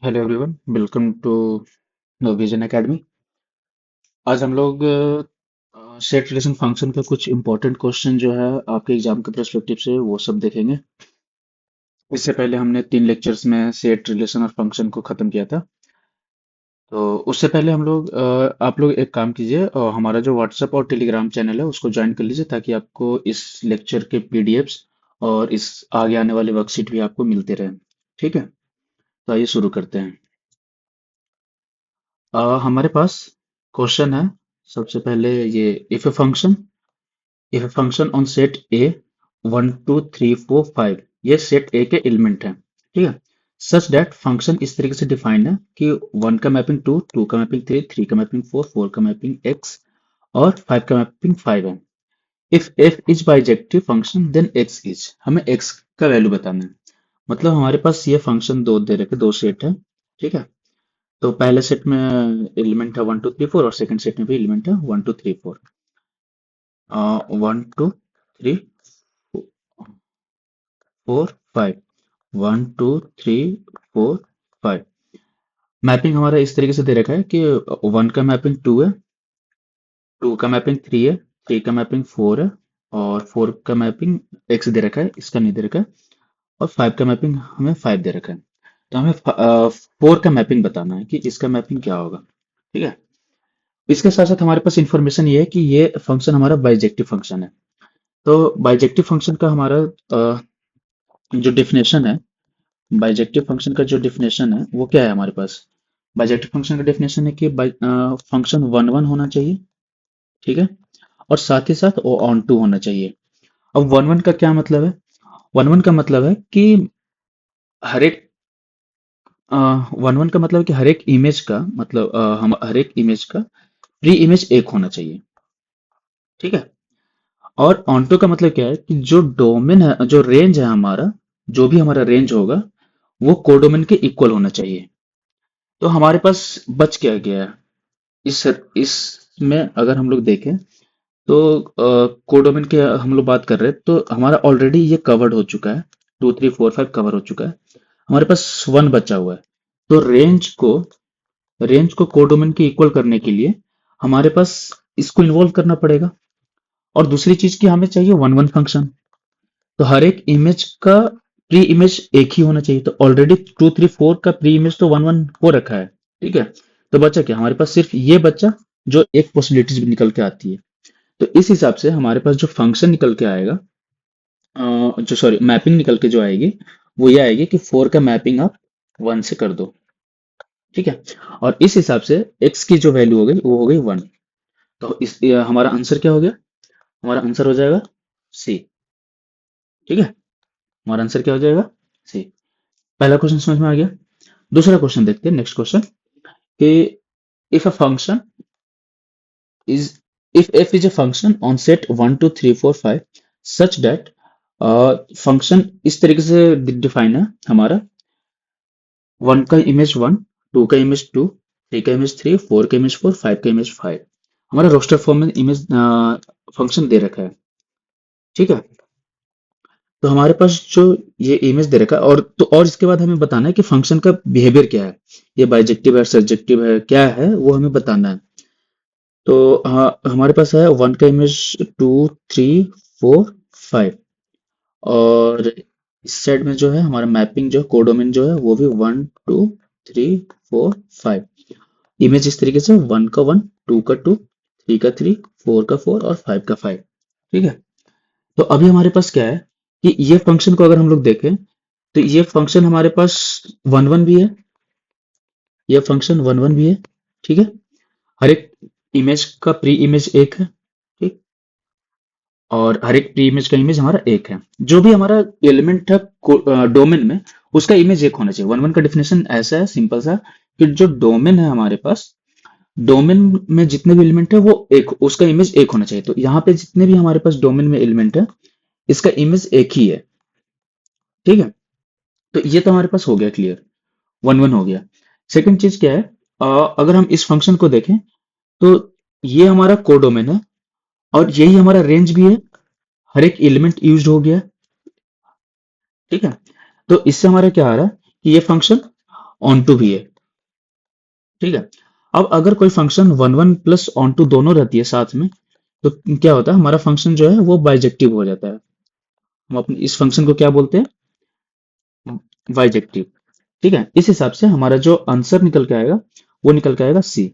Hello everyone, welcome to Vision Academy. आज हम लोग सेट रिलेशन फंक्शन का कुछ इंपॉर्टेंट क्वेश्चन जो है आपके एग्जाम के पर्सपेक्टिव से वो सब देखेंगे। इससे पहले हमने 3 लेक्चर्स में सेट रिलेशन और फंक्शन को खत्म किया था। तो उससे पहले हम लोग आप लोग एक काम कीजिए, हमारा जो व्हाट्सएप और टेलीग्राम चैनल है उसको ज्वाइन कर लीजिए ताकि आपको इस लेक्चर के पीडीएफ्स और इस आगे आने वाले वर्कशीट भी आपको मिलते रहें। ठीक है, तो आइए शुरू करते हैं। हमारे पास क्वेश्चन है। सबसे पहले ये if a function on set ए 1 2 3 4 5, ये सेट ए के एलिमेंट है। ठीक है, सच दैट फंक्शन इस तरीके से डिफाइंड है कि 1 का मैपिंग 2, 2 का मैपिंग 3, 3 का मैपिंग 4, 4 का मैपिंग एक्स और 5 का मैपिंग 5 है। If F is bijective function then X is, हमें एक्स का वैल्यू बताना है। मतलब हमारे पास ये फंक्शन दो दे रखे, दो सेट है। ठीक है, तो पहले सेट में एलिमेंट है 1 2 3 4 और सेकंड सेट में भी एलिमेंट है 1 2 3 4। 1 2 3 4 5, 1 2 3 4 5। मैपिंग हमारा इस तरीके से दे रखा है कि 1 का मैपिंग 2 है, 2 का मैपिंग 3 है, 3 का मैपिंग 4 है और 4 का मैपिंग एक्स दे रखा है, इसका नहीं दे रखा है। और 5 का मैपिंग हमें 5 दे रखा है। तो हमें 4 का मैपिंग बताना है कि इसका मैपिंग क्या होगा। ठीक है, इसके साथ साथ हमारे पास इंफॉर्मेशन ये है कि ये फंक्शन हमारा बाइजेक्टिव फंक्शन है। तो बाइजेक्टिव फंक्शन का हमारा जो डेफिनेशन है, बाइजेक्टिव फंक्शन का जो डेफिनेशन है वो क्या है हमारे पास। बाइजेक्टिव फंक्शन का डेफिनेशन है कि फंक्शन वन वन होना चाहिए। ठीक है, और साथ ही साथ वो ऑन टू होना चाहिए। अब वन वन का क्या मतलब है? वन वन का मतलब है कि हर एक वन वन का मतलब है कि हर एक इमेज का मतलब हम हर एक इमेज का प्री इमेज एक होना चाहिए। ठीक है, और ऑन्टो का मतलब क्या है कि जो डोमेन है, जो रेंज है हमारा, जो भी हमारा रेंज होगा वो कोडोमेन के इक्वल होना चाहिए। तो हमारे पास बच क्या गया है इस इसमें अगर हम लोग देखें तो कोडोमेन के हम लोग बात कर रहे हैं तो हमारा ऑलरेडी ये कवर्ड हो चुका है। 2 3 4 5 कवर हो चुका है। हमारे पास वन बचा हुआ है। तो रेंज को कोडोमेन के इक्वल करने के लिए हमारे पास इसको इन्वॉल्व करना पड़ेगा। और दूसरी चीज की हमें चाहिए वन वन फंक्शन। तो हर एक इमेज का प्री इमेज एक ही होना चाहिए। तो ऑलरेडी 2 3 4 का प्री इमेज तो वन वन हो रखा है। ठीक है, तो बचा क्या हमारे पास? सिर्फ ये बच्चा जो एक पॉसिबिलिटीज निकल के आती है। तो इस हिसाब से हमारे पास जो फंक्शन निकल के आएगा, जो सॉरी मैपिंग निकल के जो आएगी वो ये आएगी कि 4 का मैपिंग आप 1 से कर दो। ठीक है, और इस हिसाब से x की जो वैल्यू हो गई वो हो गई 1। तो हमारा आंसर क्या हो गया? हमारा आंसर हो जाएगा सी। ठीक है, हमारा आंसर क्या हो जाएगा? सी। पहला क्वेश्चन समझ में आ गया। दूसरा क्वेश्चन देखते हैं, नेक्स्ट क्वेश्चन कि if a function is if f is a function on set 1 2 3 4 5 such that function इस तरीके से डिफाइन है हमारा। 1 का इमेज 1, 2 का इमेज 2, 3 का इमेज 3, 4 का इमेज 4, 5 का इमेज 5। हमारा रोस्टर फॉर्म में इमेज फंक्शन दे रखा है। ठीक है, तो हमारे पास जो ये इमेज दे रखा है और इसके बाद हमें बताना है कि फंक्शन का बिहेवियर क्या है। ये बाइजेक्टिव है, सब्जेक्टिव है, क्या है वो हमें बताना है। तो हमारे पास है 1 का इमेज 2 3 4 5 और इस साइड में जो है हमारा मैपिंग जो कोडोमेन जो है वो भी 1 2 3 4 5। इमेज इस तरीके से 1 का 1, 2 का 2, 3 का 3, 4 का 4 और 5 का 5। ठीक है, तो अभी हमारे पास क्या है कि ये फंक्शन को अगर हम लोग देखें तो ये फंक्शन हमारे पास वन वन भी है, ये फंक्शन वन वन भी है। ठीक है, हर एक इमेज का प्री इमेज एक है। ठीक, और हर एक प्री इमेज का इमेज हमारा एक है। जो भी हमारा एलिमेंट है डोमेन में उसका इमेज एक होना चाहिए। वन वन का डिफिनेशन ऐसा है, सिंपल सा, कि जो डोमेन है हमारे पास, डोमेन में जितने भी एलिमेंट है वो एक, उसका इमेज एक होना चाहिए। तो यहाँ पे जितने भी हमारे पास डोमेन में एलिमेंट है इसका इमेज एक ही है। ठीक है, तो ये तो हमारे पास हो गया क्लियर, वन वन हो गया। सेकंड चीज क्या है, अगर हम इस फंक्शन को देखें तो ये हमारा कोडोमेन है और यही हमारा रेंज भी है। हर एक एलिमेंट यूज्ड हो गया। ठीक है, तो इससे हमारा क्या आ रहा है कि ये फंक्शन ऑन टू भी है। ठीक है। अब अगर कोई function one one plus onto दोनों रहती है साथ में, तो क्या होता है, हमारा फंक्शन जो है वो बाइजेक्टिव हो जाता है। हम अपने इस फंक्शन को क्या बोलते हैं, बाइजेक्टिव। ठीक है, इस हिसाब से हमारा जो आंसर निकल के आएगा वो निकल के आएगा सी।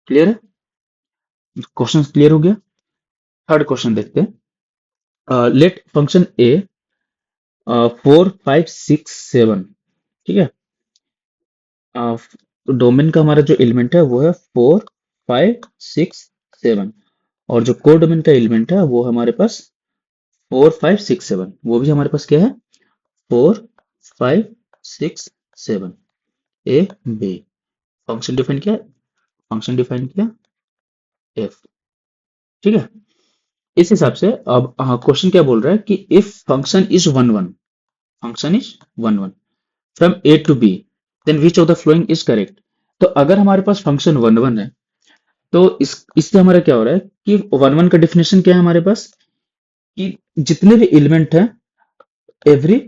क्लियर है? क्वेश्चन क्लियर हो गया। थर्ड क्वेश्चन देखते हैं। लेट फंक्शन ए 4 5 6 7। ठीक है। डोमेन का हमारा जो एलिमेंट है वो है 4 5 6 7, और जो कोड डोमेन का एलिमेंट है वो हमारे पास 4 5 6 7, वो भी हमारे पास क्या है, 4 5 6 7। A B. फंक्शन डिफाइन किया, फंक्शन डिफाइन किया एफ। ठीक है। इस हिसाब से अब क्वेश्चन क्या बोल रहा है कि if function is one one, function is one one from A to B, then which of the following is correct. तो अगर हमारे पास फंक्शन वन वन है, तो इससे हमारा क्या हो रहा है कि वन वन का डिफिनेशन क्या है हमारे पास, कि जितने भी एलिमेंट हैं, एवरी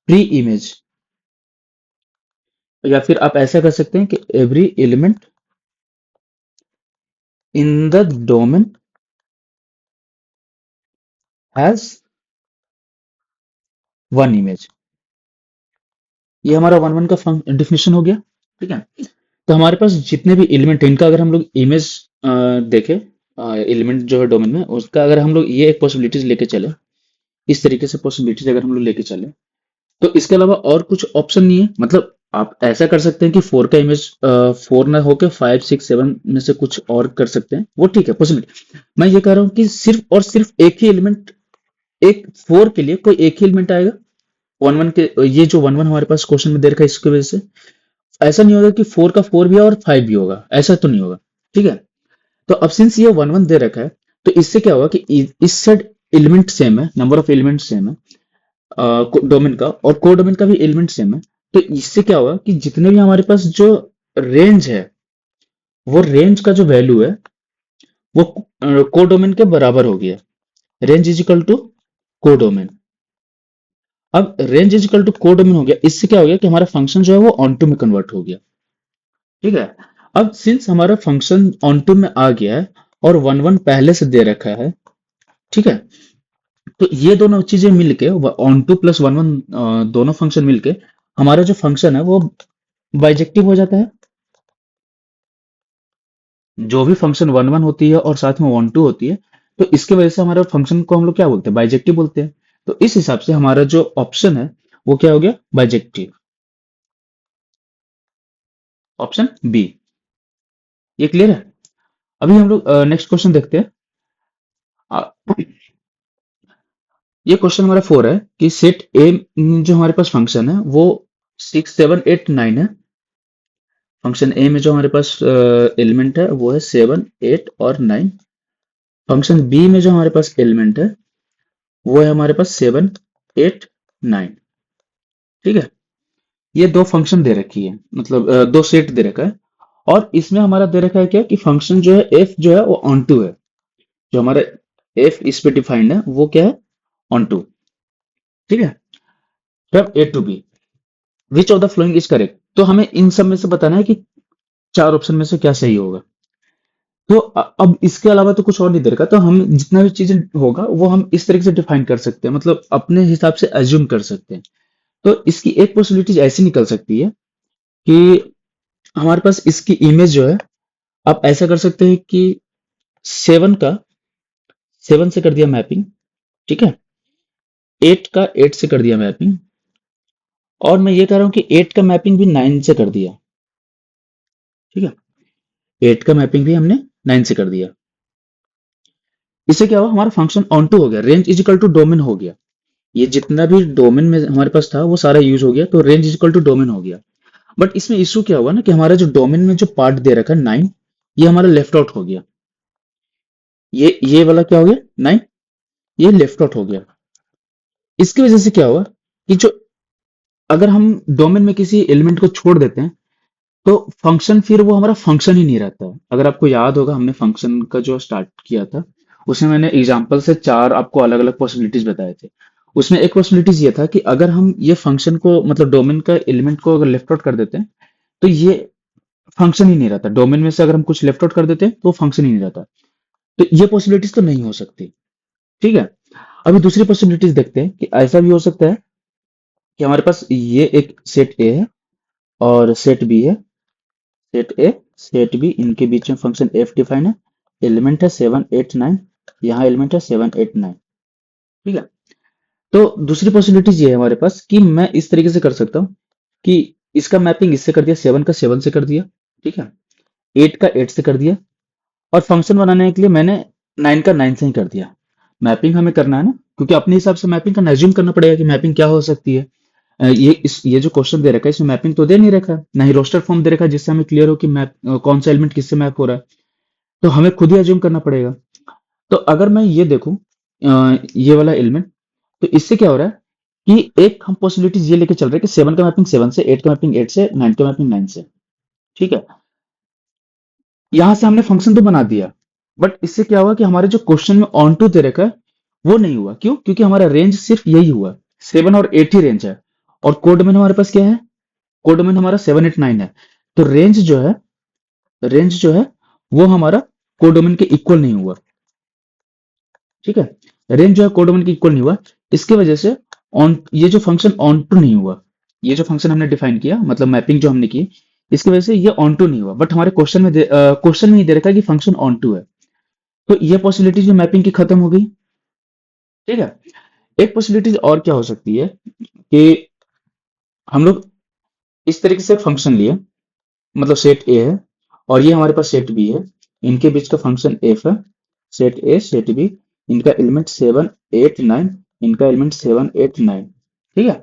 प्री इमेज, या फिर आप ऐसा कर सकते हैं कि every element in the domain has one image. ये हमारा वन वन का डिफिनेशन हो गया। ठीक है। तो हमारे पास जितने भी एलिमेंट हैं, इनका अगर हम लोग इमेज देखें, एलिमेंट जो है डोमेन में उसका, अगर हम लोग ये एक पॉसिबिलिटीज लेके चले, इस तरीके से पॉसिबिलिटीज अगर हम लोग लेके चले, तो इसके अलावा और कुछ ऑप्शन नहीं है। मतलब आप ऐसा कर सकते हैं कि फोर का इमेज फोर ना होके 5 6 7 में से कुछ और कर सकते हैं, वो ठीक है पॉसिबिलिटी। मैं ये कह रहा हूँ कि सिर्फ और सिर्फ एक ही एलिमेंट, एक फोर के लिए कोई एक ही एलिमेंट आएगा। वन वन के, ये जो वन वन हमारे पास क्वेश्चन में दे रखा है, इसकी वजह से ऐसा नहीं होगा कि फोर का फोर भी है और फाइव भी होगा, ऐसा तो नहीं होगा। ठीक है। तो अब सिंस ये वन वन दे रखा है, तो इससे क्या होगा कि इस साइड एलिमेंट सेम है, नंबर ऑफ एलिमेंट सेम है डोमेन का, और को डोमेन का भी एलिमेंट सेम है। तो इससे क्या होगा कि जितने भी हमारे पास जो रेंज है, वो रेंज का जो वैल्यू है वो को डोमेन के बराबर हो गया। रेंज इज इक्वल टू को डोमेन। अब रेंज इज इक्वल टू को डोमेन हो गया, इससे क्या हो गया कि हमारा फंक्शन जो है वो ऑन टू में कन्वर्ट हो गया। ठीक है। अब सिंस हमारा फंक्शन ऑन टू में आ गया है और वन वन पहले से दे रखा है, ठीक है, तो ये दोनों चीजें मिलके, on two plus one one दोनों फंक्शन मिलके हमारा जो फंक्शन है वो बाइजेक्टिव हो जाता है। जो भी फंक्शन वन वन होती है और साथ में वन टू होती है, तो इसके वजह से हमारे फंक्शन को हम लोग क्या बोलते हैं, बाइजेक्टिव बोलते हैं। तो इस हिसाब से हमारा जो ऑप्शन है वो क्या हो गया, बाइजेक्टिव। Option B. ये क्लियर है? अभी हम लोग नेक्स्ट क्वेश्चन देखते हैं। आ, ये क्वेश्चन हमारा फोर है कि सेट ए, जो हमारे पास फंक्शन है वो 6 7 8 9 है। फंक्शन ए में जो हमारे पास एलिमेंट है वो है 7 8 और 9। फंक्शन बी में जो हमारे पास एलिमेंट है वो है हमारे पास 7 8 9। ठीक है। ये दो फंक्शन दे रखी है, मतलब दो सेट दे रखा है, और इसमें हमारा दे रखा है क्या, कि फंक्शन जो है एफ जो है वो ऑन टू है। जो हमारा एफ इस पे डिफाइंड है वो क्या है, ऑन टू। ठीक है। From A to B, which of the following is correct. तो हमें इन सब में से बताना है कि चार ऑप्शन में से क्या सही होगा। तो अब इसके अलावा तो कुछ और नहीं दे रखा, तो हम जितना भी चीजें होगा वो हम इस तरीके से डिफाइन कर सकते हैं, मतलब अपने हिसाब से एज्यूम कर सकते हैं। तो इसकी एक पॉसिबिलिटी ऐसी निकल सकती है कि हमारे पास इसकी इमेज जो है, आप ऐसा कर सकते हैं कि सेवन का सेवन से कर दिया मैपिंग, ठीक है, एट का एट से कर दिया मैपिंग, और मैं ये कह रहा हूं कि एट का मैपिंग भी नाइन से कर दिया। ठीक है। एट का मैपिंग भी हमने नाइन से कर दिया। इससे क्या हुआ, हमारा फंक्शन ऑन टू हो गया, range is equal to domain हो गया। ये जितना भी डोमेन में हमारे पास था वो सारा यूज हो गया, तो range is equal to domain हो गया। बट इसमें इशू क्या हुआ ना, कि हमारा जो डोमेन में जो पार्ट दे रखा है नाइन, ये हमारा लेफ्ट आउट हो गया। ये वाला क्या हो गया, नाइन, ये लेफ्ट आउट हो गया। इसकी वजह से क्या हुआ कि जो, अगर हम डोमेन में किसी एलिमेंट को छोड़ देते हैं, तो फंक्शन फिर वो हमारा फंक्शन ही नहीं रहता है। अगर आपको याद होगा, हमने फंक्शन का जो स्टार्ट किया था उसमें मैंने एग्जांपल से चार आपको अलग अलग पॉसिबिलिटीज बताए थे। उसमें एक पॉसिबिलिटीज ये था कि अगर हम ये फंक्शन को मतलब डोमेन का एलिमेंट को अगर लेफ्ट आउट कर देते हैं तो ये फंक्शन ही नहीं रहता। डोमेन में से अगर हम कुछ लेफ्ट आउट कर देते हैं तो फंक्शन ही नहीं रहता। तो ये पॉसिबिलिटीज तो नहीं हो सकती। ठीक है। अभी दूसरी पॉसिबिलिटीज देखते हैं कि ऐसा भी हो सकता है कि हमारे पास ये एक सेट ए है और सेट बी है। सेट ए सेट बी इनके बीच में फंक्शन एफ डिफाइन है। एलिमेंट है 7 8 9। यहाँ एलिमेंट है 7 8 9। ठीक है। तो दूसरी पॉसिबिलिटीज ये है हमारे पास कि मैं इस तरीके से कर सकता हूँ कि इसका मैपिंग इससे कर दिया, 7 का 7 से कर दिया। ठीक है। 8 का 8 से कर दिया। और फंक्शन बनाने के लिए मैंने 9 का 9 से ही कर दिया। मैपिंग हमें करना है ना, क्योंकि अपने हिसाब से मैपिंग का एज्यूम करना पड़ेगा कि मैपिंग क्या हो सकती है। ये जो क्वेश्चन दे रखा है इसमें मैपिंग तो दे नहीं रखा है, ना ही रोस्टर फॉर्म दे रखा है जिससे हमें क्लियर हो कि मैप कौन सा एलिमेंट किससे मैप हो रहा है। तो हमें खुद ही एज्यूम करना पड़ेगा। तो अगर मैं ये देखूं ये वाला एलिमेंट, तो इससे क्या हो रहा है कि एक हम पॉसिबिलिटीज ये लेके चल रहे हैं कि 7 का मैपिंग 7 से, 8 का मैपिंग 8 से, 9 का मैपिंग 9 से। ठीक है। यहां से हमने फंक्शन तो बना दिया, बट इससे क्या हुआ कि हमारे जो क्वेश्चन में ऑन टू दे रखा है वो नहीं हुआ। क्यों? क्योंकि हमारा रेंज सिर्फ यही हुआ, 7 और 8 ही रेंज है। और कोड में हमारे पास क्या है? कोड में हमारा 7 8 9 है। तो रेंज जो है वो हमारा कोडोमेन के इक्वल नहीं हुआ। ठीक है। रेंज जो है कोडोमेन के इक्वल नहीं हुआ। इसकी वजह से ऑन ये जो फंक्शन ऑन टू नहीं हुआ। ये जो फंक्शन हमने डिफाइन किया मतलब मैपिंग जो हमने की, इसकी वजह से ये ऑन टू नहीं हुआ। बट हमारे क्वेश्चन में ही दे रखा है कि फंक्शन ऑन टू है। तो ये पॉसिबिलिटी जो मैपिंग की खत्म हो गई। ठीक है। एक पॉसिबिलिटी और क्या हो सकती है कि हम लोग इस तरीके से फंक्शन लिए, मतलब सेट ए है और ये हमारे पास सेट बी है। इनके बीच का फंक्शन एफ है। सेट ए सेट बी, इनका एलिमेंट 7 8 9, इनका एलिमेंट 7 8 9। ठीक है।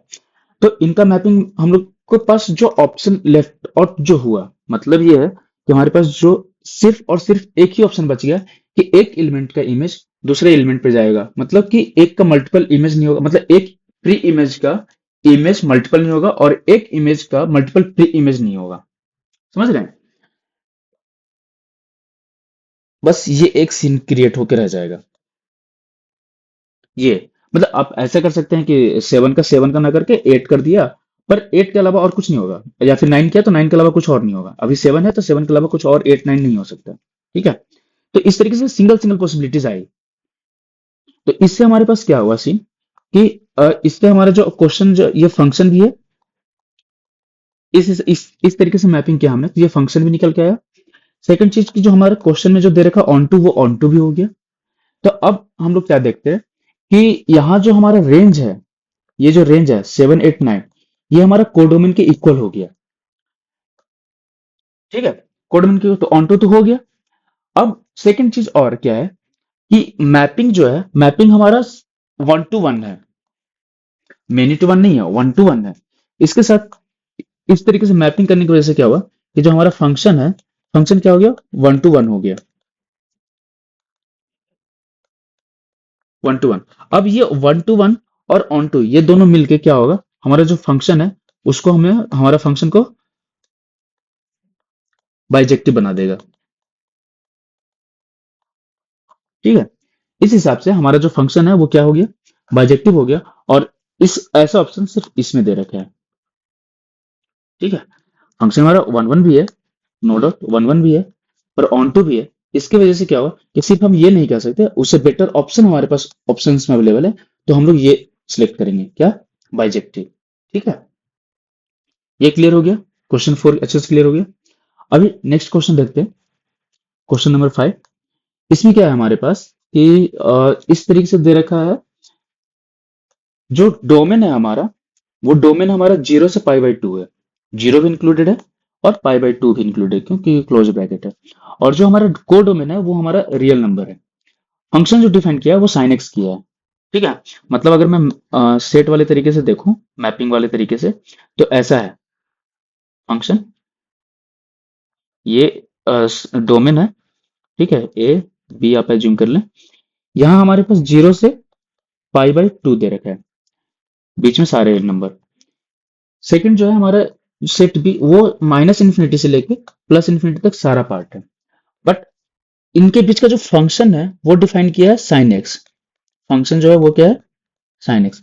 तो इनका मैपिंग हम लोग को पास जो ऑप्शन लेफ्ट आउट जो हुआ, मतलब ये है कि हमारे पास जो सिर्फ और सिर्फ एक ही ऑप्शन बच गया कि एक एलिमेंट का इमेज दूसरे एलिमेंट पे जाएगा। मतलब कि एक का मल्टीपल इमेज नहीं होगा, मतलब एक प्री इमेज का इमेज मल्टीपल नहीं होगा और एक इमेज का मल्टीपल प्री इमेज नहीं होगा। समझ रहे हैं? बस ये एक सीन क्रिएट होकर रह जाएगा। ये मतलब आप ऐसा कर सकते हैं कि 7 का ना करके 8 कर दिया, पर 8 के अलावा और कुछ नहीं होगा। या फिर 9 किया तो 9 के अलावा कुछ और नहीं होगा। अभी 7 है तो 7 के अलावा कुछ और 8 9 नहीं हो सकता। ठीक है। तो इस तरीके से सिंगल सिंगल पॉसिबिलिटीज आई। तो इससे हमारे पास क्या हुआ सीन कि इससे हमारा जो क्वेश्चन जो ये फंक्शन भी है, इस तरीके से मैपिंग किया हमने तो ये फंक्शन भी निकल के आया। सेकंड चीज की जो हमारे क्वेश्चन में जो दे रखा ऑन टू वो ऑन टू भी हो गया। तो अब हम लोग क्या देखते हैं कि यहाँ जो हमारा रेंज है, ये जो रेंज है 7 8 9, ये हमारा कोडोमेन के इक्वल हो गया। ठीक है। कोडोमेन के तो ऑन टू तो हो गया। अब सेकंड चीज और क्या है कि मैपिंग जो है, मैपिंग हमारा 1 to 1 है, मेनी टू वन नहीं है, 1 to 1 है। इसके साथ इस तरीके से मैपिंग करने की वजह से क्या हुआ कि जो हमारा फंक्शन है, फंक्शन क्या हो गया? 1 to 1 हो गया। 1 to 1। अब ये 1 to 1 और ऑन टू ये दोनों मिलके क्या होगा, हमारा जो फंक्शन है उसको हमें हमारा फंक्शन को बाइजेक्टिव बना देगा। ठीक है। इस हिसाब से हमारा जो फंक्शन है वो क्या हो गया? बाइजेक्टिव हो गया। और इस ऐसा ऑप्शन सिर्फ इसमें दे रखा है। ठीक है। फंक्शन हमारा 1 1 भी है, नो डाउट 1 1 भी है, पर ऑन टू भी है। इसकी वजह से क्या हुआ कि सिर्फ हम ये नहीं कह सकते, उससे बेटर ऑप्शन हमारे पास ऑप्शंस में अवेलेबल है। तो हम लोग ये सिलेक्ट करेंगे क्या? बाइजेक्टिव। ठीक है। ये क्लियर हो गया। क्वेश्चन 4 अच्छे से क्लियर हो गया। अभी नेक्स्ट क्वेश्चन देखते हैं। Question number 5। इसमें क्या है हमारे पास कि इस तरीके से दे रखा है, जो डोमेन है हमारा, वो डोमेन हमारा 0 से π/2 है। 0 भी इंक्लूडेड है और π/2 भी इंक्लूडेड है क्योंकि क्लोज ब्रैकेट है। और जो हमारा को डोमेन है वो हमारा रियल नंबर है। फंक्शन जो डिफाइन किया है वो साइन एक्स किया है। ठीक है। मतलब अगर मैं सेट वाले तरीके से देखूं, मैपिंग वाले तरीके से, तो ऐसा है फंक्शन। ये डोमेन है। ठीक है। ए बी आप एज्यूम कर लें। यहाँ हमारे पास 0 से π/2 दे रखा है, बीच में सारे नंबर। सेकंड जो है हमारा सेट बी, वो -∞ से लेके +∞ तक सारा पार्ट है। बट इनके बीच का जो फंक्शन है वो डिफाइन किया है साइन एक्स। फंक्शन जो है वो क्या है? Sine x.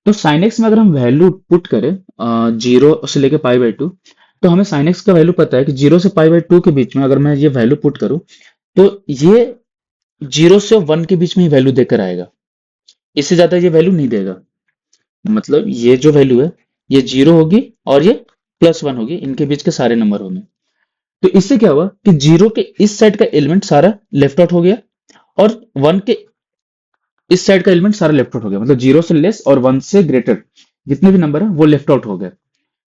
तो साइन एक्स में अगर हम वैल्यू पुट करें 0 से लेके π/2, तो हमें साइन एक्स का वैल्यू पता है कि 0 से π/2 के बीच में अगर मैं ये वैल्यू पुट करूं, तो ये 0 से 1 के बीच में ही वैल्यू देकर आएगा। इससे ज्यादा ये वैल्यू नहीं देगा। मतलब ये जो वैल्यू है, ये 0 होगी और ये +1 होगी, इनके बीच के सारे नंबर होंगे। तो इससे क्या हुआ कि 0 के इस साइड का एलिमेंट सारा लेफ्ट आउट हो गया, और 1 के इस साइड का एलिमेंट सारा लेफ्ट आउट हो गया। मतलब 0 से लेस और 1 से ग्रेटर जितने भी नंबर है वो लेफ्ट आउट हो गए।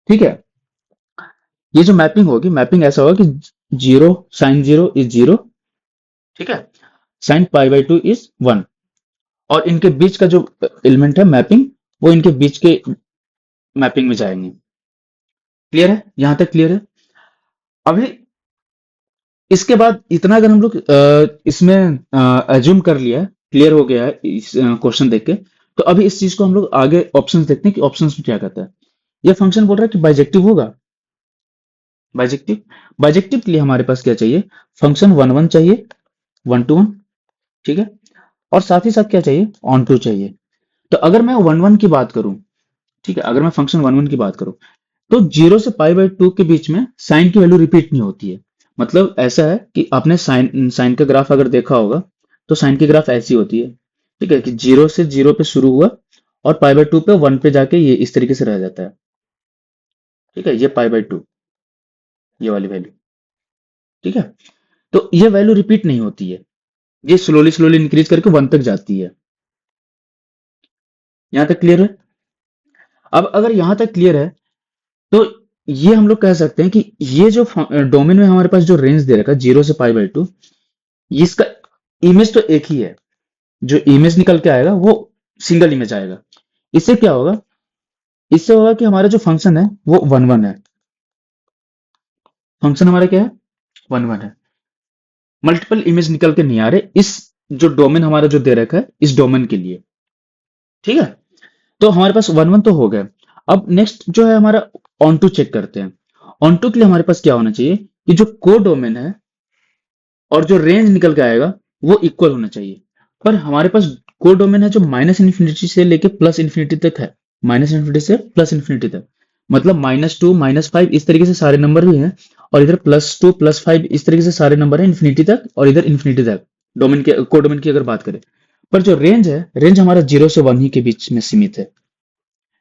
ठीक है। ये जो मैपिंग होगी, मैपिंग ऐसा होगा कि 0 sin 0 इज 0। ठीक है। sin π/2 is 1। और इनके बीच का जो एलिमेंट है मैपिंग, वो इनके बीच के मैपिंग में जाएंगे। क्लियर है? यहां तक क्लियर है? अभी इसके बाद इतना अगर हम लोग इसमें एज्यूम कर लिया, क्लियर हो गया है इस क्वेश्चन देख के, तो अभी इस चीज को हम लोग आगे ऑप्शंस देखते हैं कि ऑप्शंस में क्या कहता है। ये फंक्शन बोल रहा है कि बाइजेक्टिव होगा। बाइजेक्टिव, बाइजेक्टिव के लिए हमारे पास क्या चाहिए? फंक्शन 1 1 चाहिए, 1 to 1। ठीक है। और साथ ही साथ क्या चाहिए? ऑन टू चाहिए। तो अगर मैं 1 1 की बात करूं, ठीक है, अगर मैं फंक्शन 1 1 की बात करूं, तो 0 से π/2 के बीच में साइन की वैल्यू रिपीट नहीं होती है। मतलब ऐसा है कि आपने साइन साइन का ग्राफ अगर देखा होगा, तो साइन की ग्राफ ऐसी होती है। ठीक है, कि 0 से 0 पे शुरू हुआ और π/2 पे 1 पे जाके ये इस तरीके से रह जाता है। ठीक है, ये π/2, ये वाली वैल्यू। ठीक है। तो ये वैल्यू रिपीट नहीं होती है, ये स्लोली स्लोली इंक्रीज करके 1 तक जाती है। यहां तक क्लियर है? अब अगर यहां तक क्लियर है, तो ये हम लोग कह सकते हैं कि ये जो डोमेन में हमारे पास जो रेंज दे रखा है 0 से π/2, इसका इमेज तो एक ही है। जो इमेज निकल के आएगा वो सिंगल इमेज आएगा। इससे क्या होगा? इससे होगा कि हमारा जो फंक्शन है वो 1 1 है। फंक्शन हमारा क्या है? 1 1 है। मल्टीपल इमेज निकल के नहीं आ रहे इस जो डोमेन हमारा जो दे रखा है इस डोमेन के लिए। ठीक है। तो हमारे पास 1 1 तो हो गया। अब नेक्स्ट जो है हमारा ऑन टू चेक करते हैं। ऑन टू के लिए हमारे पास क्या होना चाहिए कि जो को डोमेन है और जो रेंज निकल के आएगा वो इक्वल होना चाहिए। पर हमारे पास को डोमेन है जो -∞ से लेके +∞ तक है। -∞ से +∞ तक, मतलब -2 -5 इस तरीके से सारे नंबर भी हैं, और इधर +2 +5 इस तरीके से सारे नंबर हैं इन्फिनिटी तक, और इधर इन्फिनिटी तक। डोमेन के को डोमेन की अगर बात करें, पर जो रेंज है, रेंज हमारा 0 से 1 ही के बीच में सीमित है।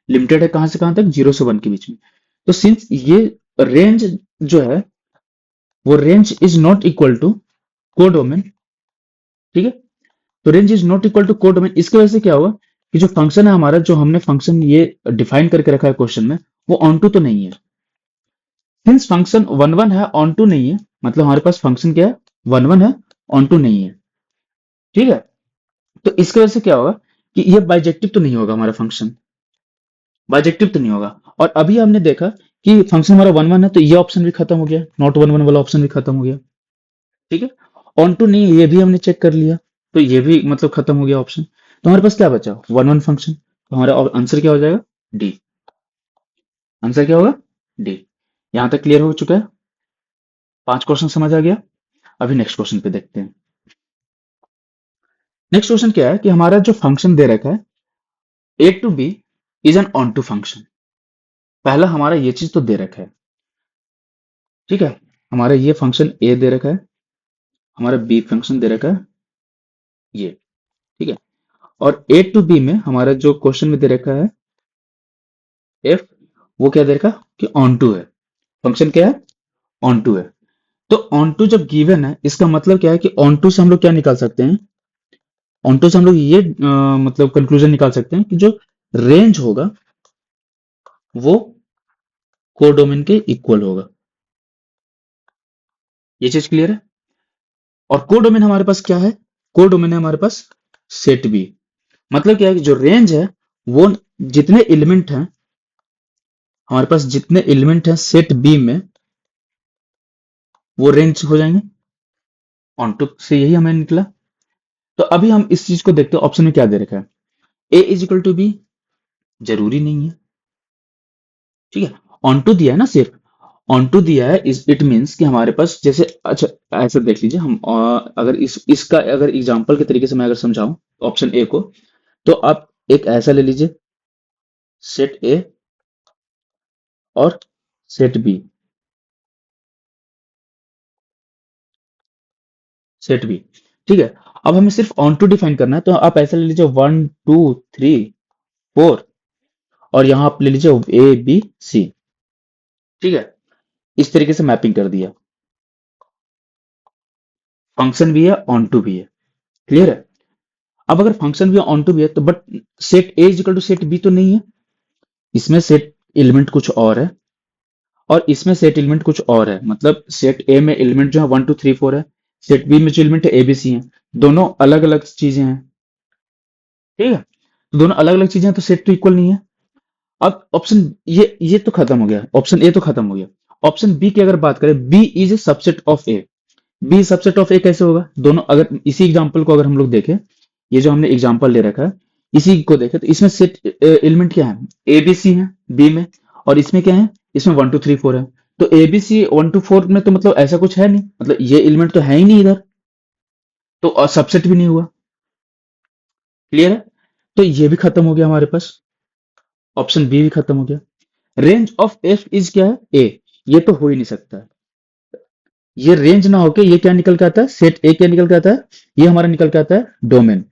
लिमिटेड है कहां से कहां तक? 0 से 1 के बीच में। तो सिंस ये रेंज जो है वो range is not equal to codomain. ठीक है। तो range is not equal to codomain, इसकी वजह से क्या होगा कि जो फंक्शन है हमारा, जो हमने फंक्शन ये डिफाइन करके रखा है क्वेश्चन में, वो ऑन टू तो नहीं है। सिंस फंक्शन 1 1 है, ऑन टू नहीं है, मतलब हमारे पास फंक्शन क्या है? 1 1 है, ऑन टू नहीं है। ठीक है। तो इसकी वजह से क्या होगा कि ये बाइजेक्टिव तो नहीं होगा हमारा फंक्शन, बाइजेक्टिव तो नहीं होगा। और अभी हमने देखा कि फंक्शन हमारा 1 1 है, तो ये ऑप्शन भी खत्म हो गया, नॉट 1 1 वाला ऑप्शन भी खत्म हो गया। ठीक है। ऑन टू नहीं है, ये भी हमने चेक कर लिया, तो ये भी मतलब खत्म हो गया ऑप्शन। तो हमारे पास क्या बचा? 1 1 फंक्शन। तो हमारा आंसर क्या हो जाएगा? डी। आंसर क्या होगा? डी। यहां तक क्लियर हो चुका है? 5 क्वेश्चन समझ आ गया? अभी नेक्स्ट क्वेश्चन पे देखते हैं। नेक्स्ट क्वेश्चन क्या है कि हमारा जो फंक्शन दे रखा है A to B is an onto function. पहला हमारा ये चीज तो दे रखा है। ठीक है। हमारा ये फंक्शन ए दे रखा है, हमारा बी फंक्शन दे रखा है ये। ठीक है। और ए टू बी में हमारा जो क्वेश्चन में दे रखा है एफ, वो क्या दे रखा कि ऑन टू है। फंक्शन क्या है? ऑन टू है। तो ऑन टू जब गिवन है, इसका मतलब क्या है कि ऑन टू से हम लोग क्या निकाल सकते हैं? ऑन टू से हम लोग ये मतलब कंक्लूजन निकाल सकते हैं कि जो रेंज होगा वो कोडोमेन के इक्वल होगा। ये चीज क्लियर है? और कोडोमेन हमारे पास क्या है? कोडोमेन है हमारे पास सेट बी। मतलब क्या है कि जो रेंज है वो जितने एलिमेंट हैं, हमारे पास जितने एलिमेंट हैं सेट बी में, वो रेंज हो जाएंगे। ऑन टू से यही हमें निकला। तो अभी हम इस चीज को देखते हैं, ऑप्शन में क्या दे रखा है। ए इज इक्वल टू बी, जरूरी नहीं है। ठीक है। ऑन टू दिया है ना, सिर्फ ऑन टू दिया है, इस इट मीन्स कि हमारे पास जैसे, अच्छा ऐसा देख लीजिए हम, अगर इसका अगर एग्जांपल के तरीके से मैं अगर समझाऊं ऑप्शन ए को, तो आप एक ऐसा ले लीजिए, सेट ए और सेट बी, सेट बी। ठीक है। अब हमें सिर्फ ऑन टू डिफाइन करना है, तो आप ऐसा ले लीजिए 1 2 3 4, और यहां आप ले लीजिए A B C। ठीक है। इस तरीके से मैपिंग कर दिया, फंक्शन भी है ऑन टू भी है। क्लियर है। अब अगर फंक्शन भी ऑन टू भी है तो but set A equal to set B तो नहीं है, इसमें सेट एलिमेंट कुछ और है और इसमें सेट एलिमेंट कुछ और है। मतलब सेट ए में एलिमेंट जो है 1 2 3 4 है, सेट बी में जो एलिमेंट है ABC है। दोनों अलग अलग चीजें हैं। ठीक है। तो दोनों अलग अलग चीजें हैं तो सेट तो इक्वल नहीं है। अब ऑप्शन ये तो खत्म हो गया, ऑप्शन ए तो खत्म हो गया। ऑप्शन बी की अगर बात करें, B is A subset of A. B subset of A कैसे होगा? दोनों अगर इसी एग्जांपल को अगर हम लोग देखें, ये जो हमने एग्जांपल ले रखा है, इसी को देखें तो इसमें सेट एलिमेंट क्या है? ए बी सी है बी में, और इसमें क्या है? इसमें 1 2 3 4 है। तो ए बी सी 1 2 4 में तो मतलब ऐसा कुछ है नहीं, मतलब ये एलिमेंट तो है ही नहीं इधर, तो सबसेट भी नहीं हुआ। क्लियर है। तो ये भी खत्म हो गया हमारे पास, ऑप्शन बी भी खत्म हो गया। रेंज ऑफ एफ इज क्या है? ए। ये तो हो ही नहीं सकता है। ये रेंज ना होके ये क्या निकल के आता है? सेट ए क्या निकल के आता है? ये हमारा निकल के आता है डोमेन।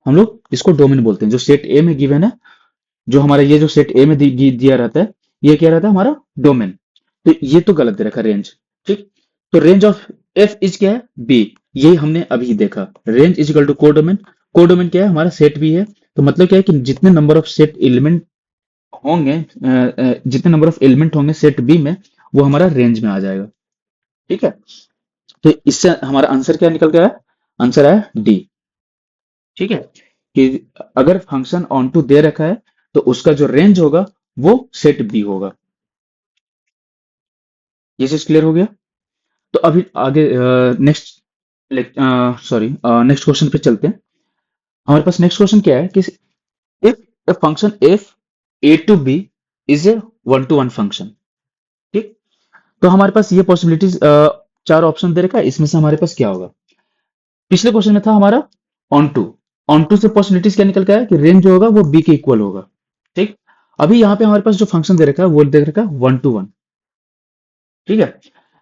हम लोग इसको डोमेन बोलते हैं। जो सेट ए में गिवन है, जो हमारा ये जो सेट ए में दिया रहता है, ये क्या रहता है? हमारा डोमेन। तो ये तो गलत दे रखा है रेंज। ठीक। तो रेंज ऑफ एफ इज क्या है? बी। यही हमने अभी देखा, range is equal to codomain. Codomain क्या है? हमारा सेट बी है। तो मतलब क्या है कि जितने नंबर ऑफ सेट एलिमेंट होंगे, जितने नंबर ऑफ एलिमेंट होंगे सेट बी में, वो हमारा रेंज में आ जाएगा। ठीक है। तो इससे हमारा आंसर क्या निकल गया है? आंसर है डी। ठीक है। कि अगर फंक्शन ऑन टू दे रखा है तो उसका जो रेंज होगा वो सेट बी होगा। ये चीज क्लियर हो गया। तो अभी आगे नेक्स्ट सॉरी नेक्स्ट क्वेश्चन पे चलते हैं। हमारे पास नेक्स्ट क्वेश्चन क्या है कि if a function F A to B is a 1 to 1 function. ठीक। तो हमारे पास ये पॉसिबिलिटीज, चार ऑप्शन दे रखा है, इसमें से हमारे पास क्या होगा? पिछले क्वेश्चन में था हमारा ऑन टू। ऑन टू से पॉसिबिलिटीज क्या निकल के आया कि रेंज जो होगा वो बी के इक्वल होगा। ठीक। अभी यहाँ पे हमारे पास जो फंक्शन दे रखा है वो दे रखा है 1 to 1। ठीक है।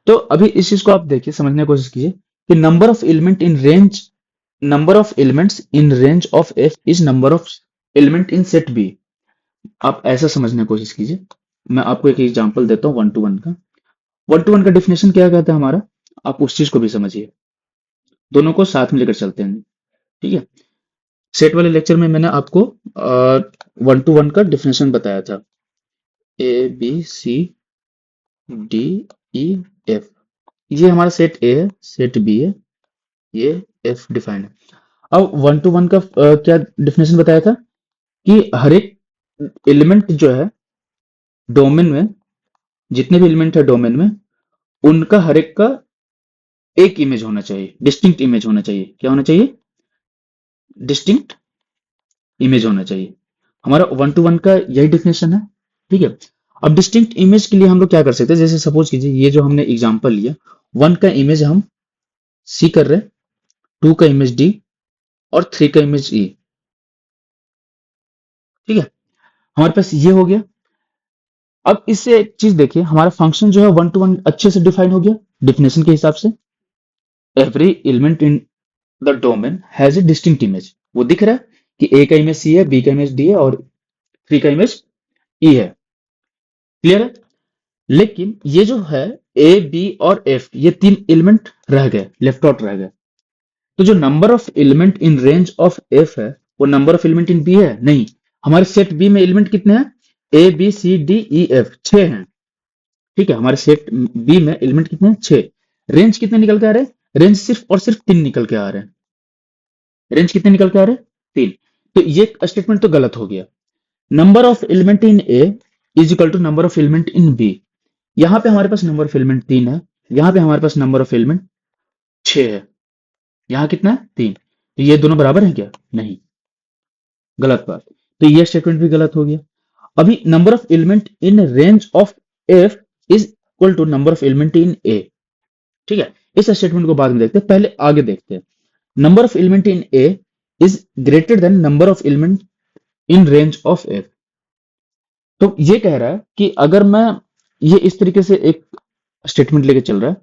तो अभी इस चीज को आप देखिए, समझने की कोशिश कीजिए कि number of element in range, number of elements in range of F is number of element in set B. आप ऐसा समझने की कोशिश कीजिए। मैं आपको एक एग्जांपल देता हूँ 1 to 1 का। 1 to 1 का डेफिनेशन क्या कहता है हमारा? आप उस चीज को भी समझिए, दोनों को साथ में लेकर चलते हैं। ठीक है। सेट वाले लेक्चर में मैंने आपको 1 to 1 का डेफिनेशन बताया था, ABCDEF। ये हमारा सेट ए है, सेट बी है, ये एफ डिफाइंड है। अब 1 to 1 का क्या डेफिनेशन बताया था कि हर एक एलिमेंट जो है डोमेन में, जितने भी एलिमेंट है डोमेन में, उनका हर एक का एक इमेज होना चाहिए, डिस्टिंक्ट इमेज होना चाहिए। क्या होना चाहिए? डिस्टिंक्ट इमेज होना चाहिए। हमारा 1 to 1 का यही डेफिनेशन है। ठीक है। अब डिस्टिंक्ट इमेज के लिए हम लोग क्या कर सकते हैं? जैसे सपोज कीजिए ये जो हमने एग्जांपल लिया, 1 का इमेज हम सी कर रहे हैं, 2 का इमेज डी, और 3 का इमेज ई। ठीक है। हमारे पास ये हो गया। अब इससे एक चीज देखिए, हमारा फंक्शन जो है 1 to 1 अच्छे से डिफाइन हो गया डिफिनेशन के हिसाब से। Every element in the domain has a distinct image. वो दिख रहा है कि ए का इमेज सी है, बी का इमेज डी है, और 3 का इमेज ई है। क्लियर है। लेकिन ये जो है ए बी और एफ, ये तीन एलिमेंट रह गए, लेफ्ट आउट रह गए। तो जो number of element in range of F है, वो number of element in B है नहीं। हमारे सेट बी में एलिमेंट कितने हैं? A B C D E F, 6 हैं। ठीक है। हमारे सेट बी में एलिमेंट कितने हैं? 6। रेंज कितने निकल के आ रहे हैं? रेंज सिर्फ और सिर्फ 3 निकल के आ रहे हैं। रेंज कितने निकल के आ रहे हैं? 3। तो ये स्टेटमेंट तो गलत हो गया। Number of element in A is equal to number of element in B. यहां पे हमारे पास नंबर ऑफ एलिमेंट 3 है, यहां पे हमारे पास नंबर ऑफ एलिमेंट 6 है। यहां कितना है? 3। तो ये दोनों बराबर है क्या? नहीं, गलत बात। तो ये स्टेटमेंट भी गलत हो गया। अभी number of element in range of F is equal to number of element in A. ठीक है। इस स्टेटमेंट को बाद में देखते हैं, पहले आगे देखते हैं। Number of element in A is greater than number of element in range of F. तो ये कह रहा है कि अगर मैं ये इस तरीके से एक स्टेटमेंट लेके चल रहा है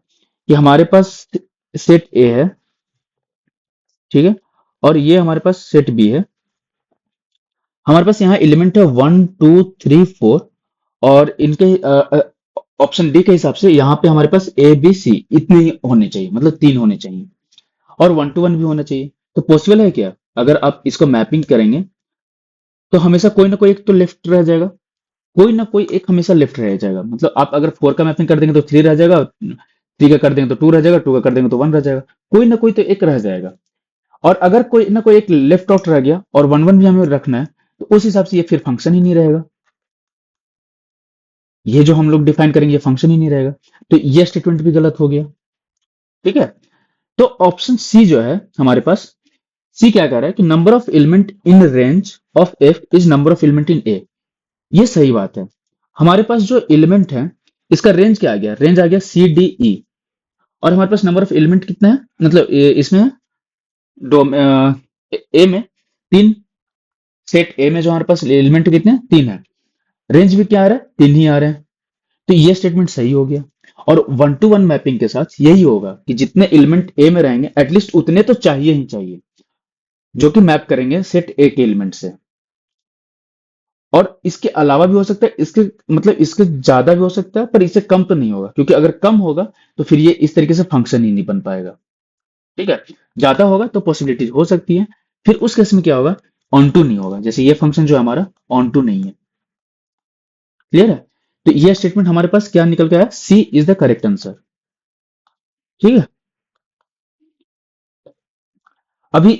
कि हमारे पास सेट ए है, ठीक है, और ये हमारे पास सेट बी है। हमारे पास यहाँ एलिमेंट है 1 2 3 4, और इनके ऑप्शन डी के हिसाब से यहाँ पे हमारे पास ए बी सी इतने ही होने चाहिए, मतलब 3 होने चाहिए, और 1 to 1 भी होना चाहिए। तो पॉसिबल है क्या? अगर आप इसको मैपिंग करेंगे तो हमेशा कोई ना कोई एक तो लेफ्ट रह जाएगा, कोई ना कोई एक हमेशा लेफ्ट रह जाएगा। मतलब आप अगर 4 का मैपिंग कर देंगे तो 3 रह जाएगा, 3 का कर देंगे तो 2 रह जाएगा, 2 का कर देंगे तो 1 रह जाएगा। कोई ना कोई तो एक रह जाएगा। और अगर कोई ना कोई एक लेफ्ट आउट रह गया और 1 1 भी हमें रखना है, तो उस हिसाब से ये फिर फंक्शन ही नहीं रहेगा। ये जो हम लोग डिफाइन करेंगे ये फंक्शन ही नहीं रहेगा। तो ये स्टेटमेंट भी गलत हो गया। ठीक है। तो ऑप्शन सी जो है हमारे पास, सी क्या कह रहा है कि number of element in range of F is number of element in A. ये सही बात है। हमारे पास जो एलिमेंट है इसका रेंज क्या आ गया? रेंज आ गया सी डी ई। और हमारे पास नंबर ऑफ एलिमेंट कितना है? मतलब इसमें ए में 3, सेट ए में जो हमारे पास एलिमेंट कितने हैं? 3 है। रेंज भी क्या आ रहा है? 3 ही आ रहे हैं। तो ये स्टेटमेंट सही हो गया। और 1 to 1 मैपिंग के साथ यही होगा कि जितने एलिमेंट ए में रहेंगे एटलीस्ट उतने तो चाहिए ही चाहिए, जो कि मैप करेंगे सेट ए के एलिमेंट से। और इसके अलावा भी हो सकता है, इसके मतलब इसके ज्यादा भी हो सकता है, पर इससे कम तो नहीं होगा, क्योंकि अगर कम होगा तो फिर ये इस तरीके से फंक्शन ही नहीं बन पाएगा। ठीक है। ज्यादा होगा तो पॉसिबिलिटीज हो सकती है। फिर उस केस में क्या होगा? ऑन टू नहीं होगा। जैसे ये फंक्शन जो है हमारा ऑन टू नहीं है। क्लियर है? तो ये स्टेटमेंट हमारे पास क्या निकल के आया? सी इज द करेक्ट आंसर। ठीक है। अभी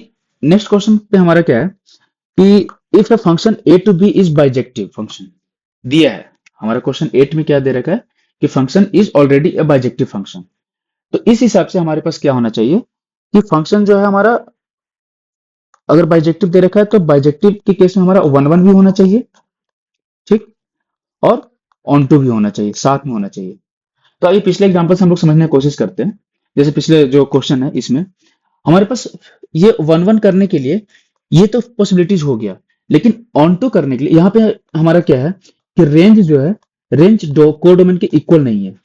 नेक्स्ट क्वेश्चन पे हमारा क्या है कि if the function A to B is bijective function दिया है। हमारा क्वेश्चन 8 में क्या दे रखा है कि function is already A bijective function. तो इस हिसाब से हमारे पास क्या होना चाहिए कि फंक्शन जो है हमारा, अगर बाइजेक्टिव दे रखा है तो बाइजेक्टिव के केस में हमारा 1 1 भी होना चाहिए, ठीक, और ऑन टू भी होना चाहिए, साथ में होना चाहिए। तो आइए पिछले एग्जांपल से हम लोग समझने की कोशिश करते हैं। जैसे पिछले जो क्वेश्चन है इसमें हमारे पास ये 1 1 करने के लिए ये तो पॉसिबिलिटीज हो गया, लेकिन ऑन टू करने के लिए यहाँ पे हमारा क्या है कि रेंज जो है, रेंज दो कोडोमेन के इक्वल नहीं है।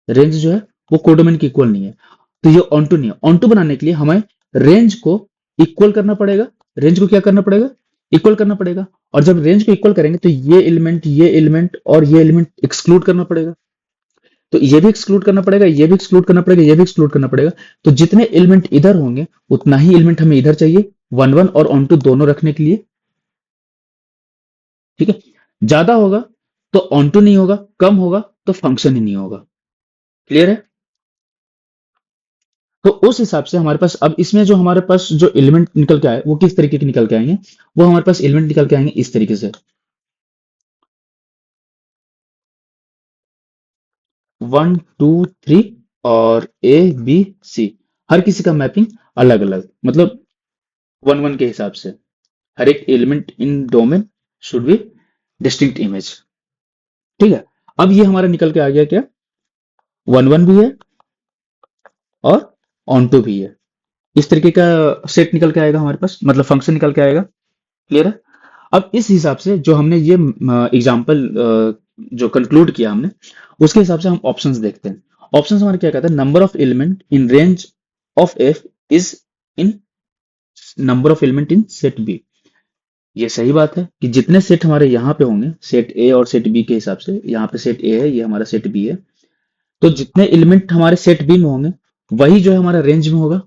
रेंज जो है वो कोडोमेन के इक्वल नहीं है। तो ये ऑन टू नहीं है। ऑन टू बनाने के लिए हमें रेंज को इक्वल करना पड़ेगा। रेंज को क्या करना पड़ेगा? इक्वल करना पड़ेगा। और जब रेंज को इक्वल करेंगे तो ये एलिमेंट और ये एलिमेंट एक्सक्लूड करना पड़ेगा। तो ये भी एक्सक्लूड करना पड़ेगा, ये भी एक्सक्लूड करना पड़ेगा, ये भी एक्सक्लूड करना पड़ेगा। तो जितने एलिमेंट इधर होंगे उतना ही एलिमेंट हमें इधर चाहिए, 1 1 और ऑन टू दोनों रखने के लिए। ठीक है। ज्यादा होगा तो ऑन टू नहीं होगा, कम होगा तो फंक्शन ही नहीं होगा। क्लियर है? तो उस हिसाब से हमारे पास अब इसमें जो हमारे पास जो एलिमेंट निकल के आए वो किस तरीके के निकल के आएंगे? वो हमारे पास एलिमेंट निकल के आएंगे इस तरीके से, 1 2 3, और ए बी सी। हर किसी का मैपिंग अलग अलग, मतलब 1 1 के हिसाब से। हर एक element in domain should be distinct image. ठीक है। अब ये हमारा निकल के आ गया क्या? 1 1 भी है और ऑन टू भी है। इस तरीके का सेट निकल के आएगा हमारे पास, मतलब फंक्शन निकल के आएगा। क्लियर है? अब इस हिसाब से जो हमने ये एग्जाम्पल जो कंक्लूड किया हमने, उसके हिसाब से हम ऑप्शंस देखते हैं। ऑप्शंस हमारे क्या कहते हैं? Number of element in range of F is in number of element in set B. ये सही बात है कि जितने सेट हमारे यहाँ पे होंगे, सेट ए और सेट बी के हिसाब से, यहाँ पे सेट ए है, ये हमारा सेट बी है, तो जितने एलिमेंट हमारे सेट बी में होंगे वही जो है हमारा रेंज में होगा।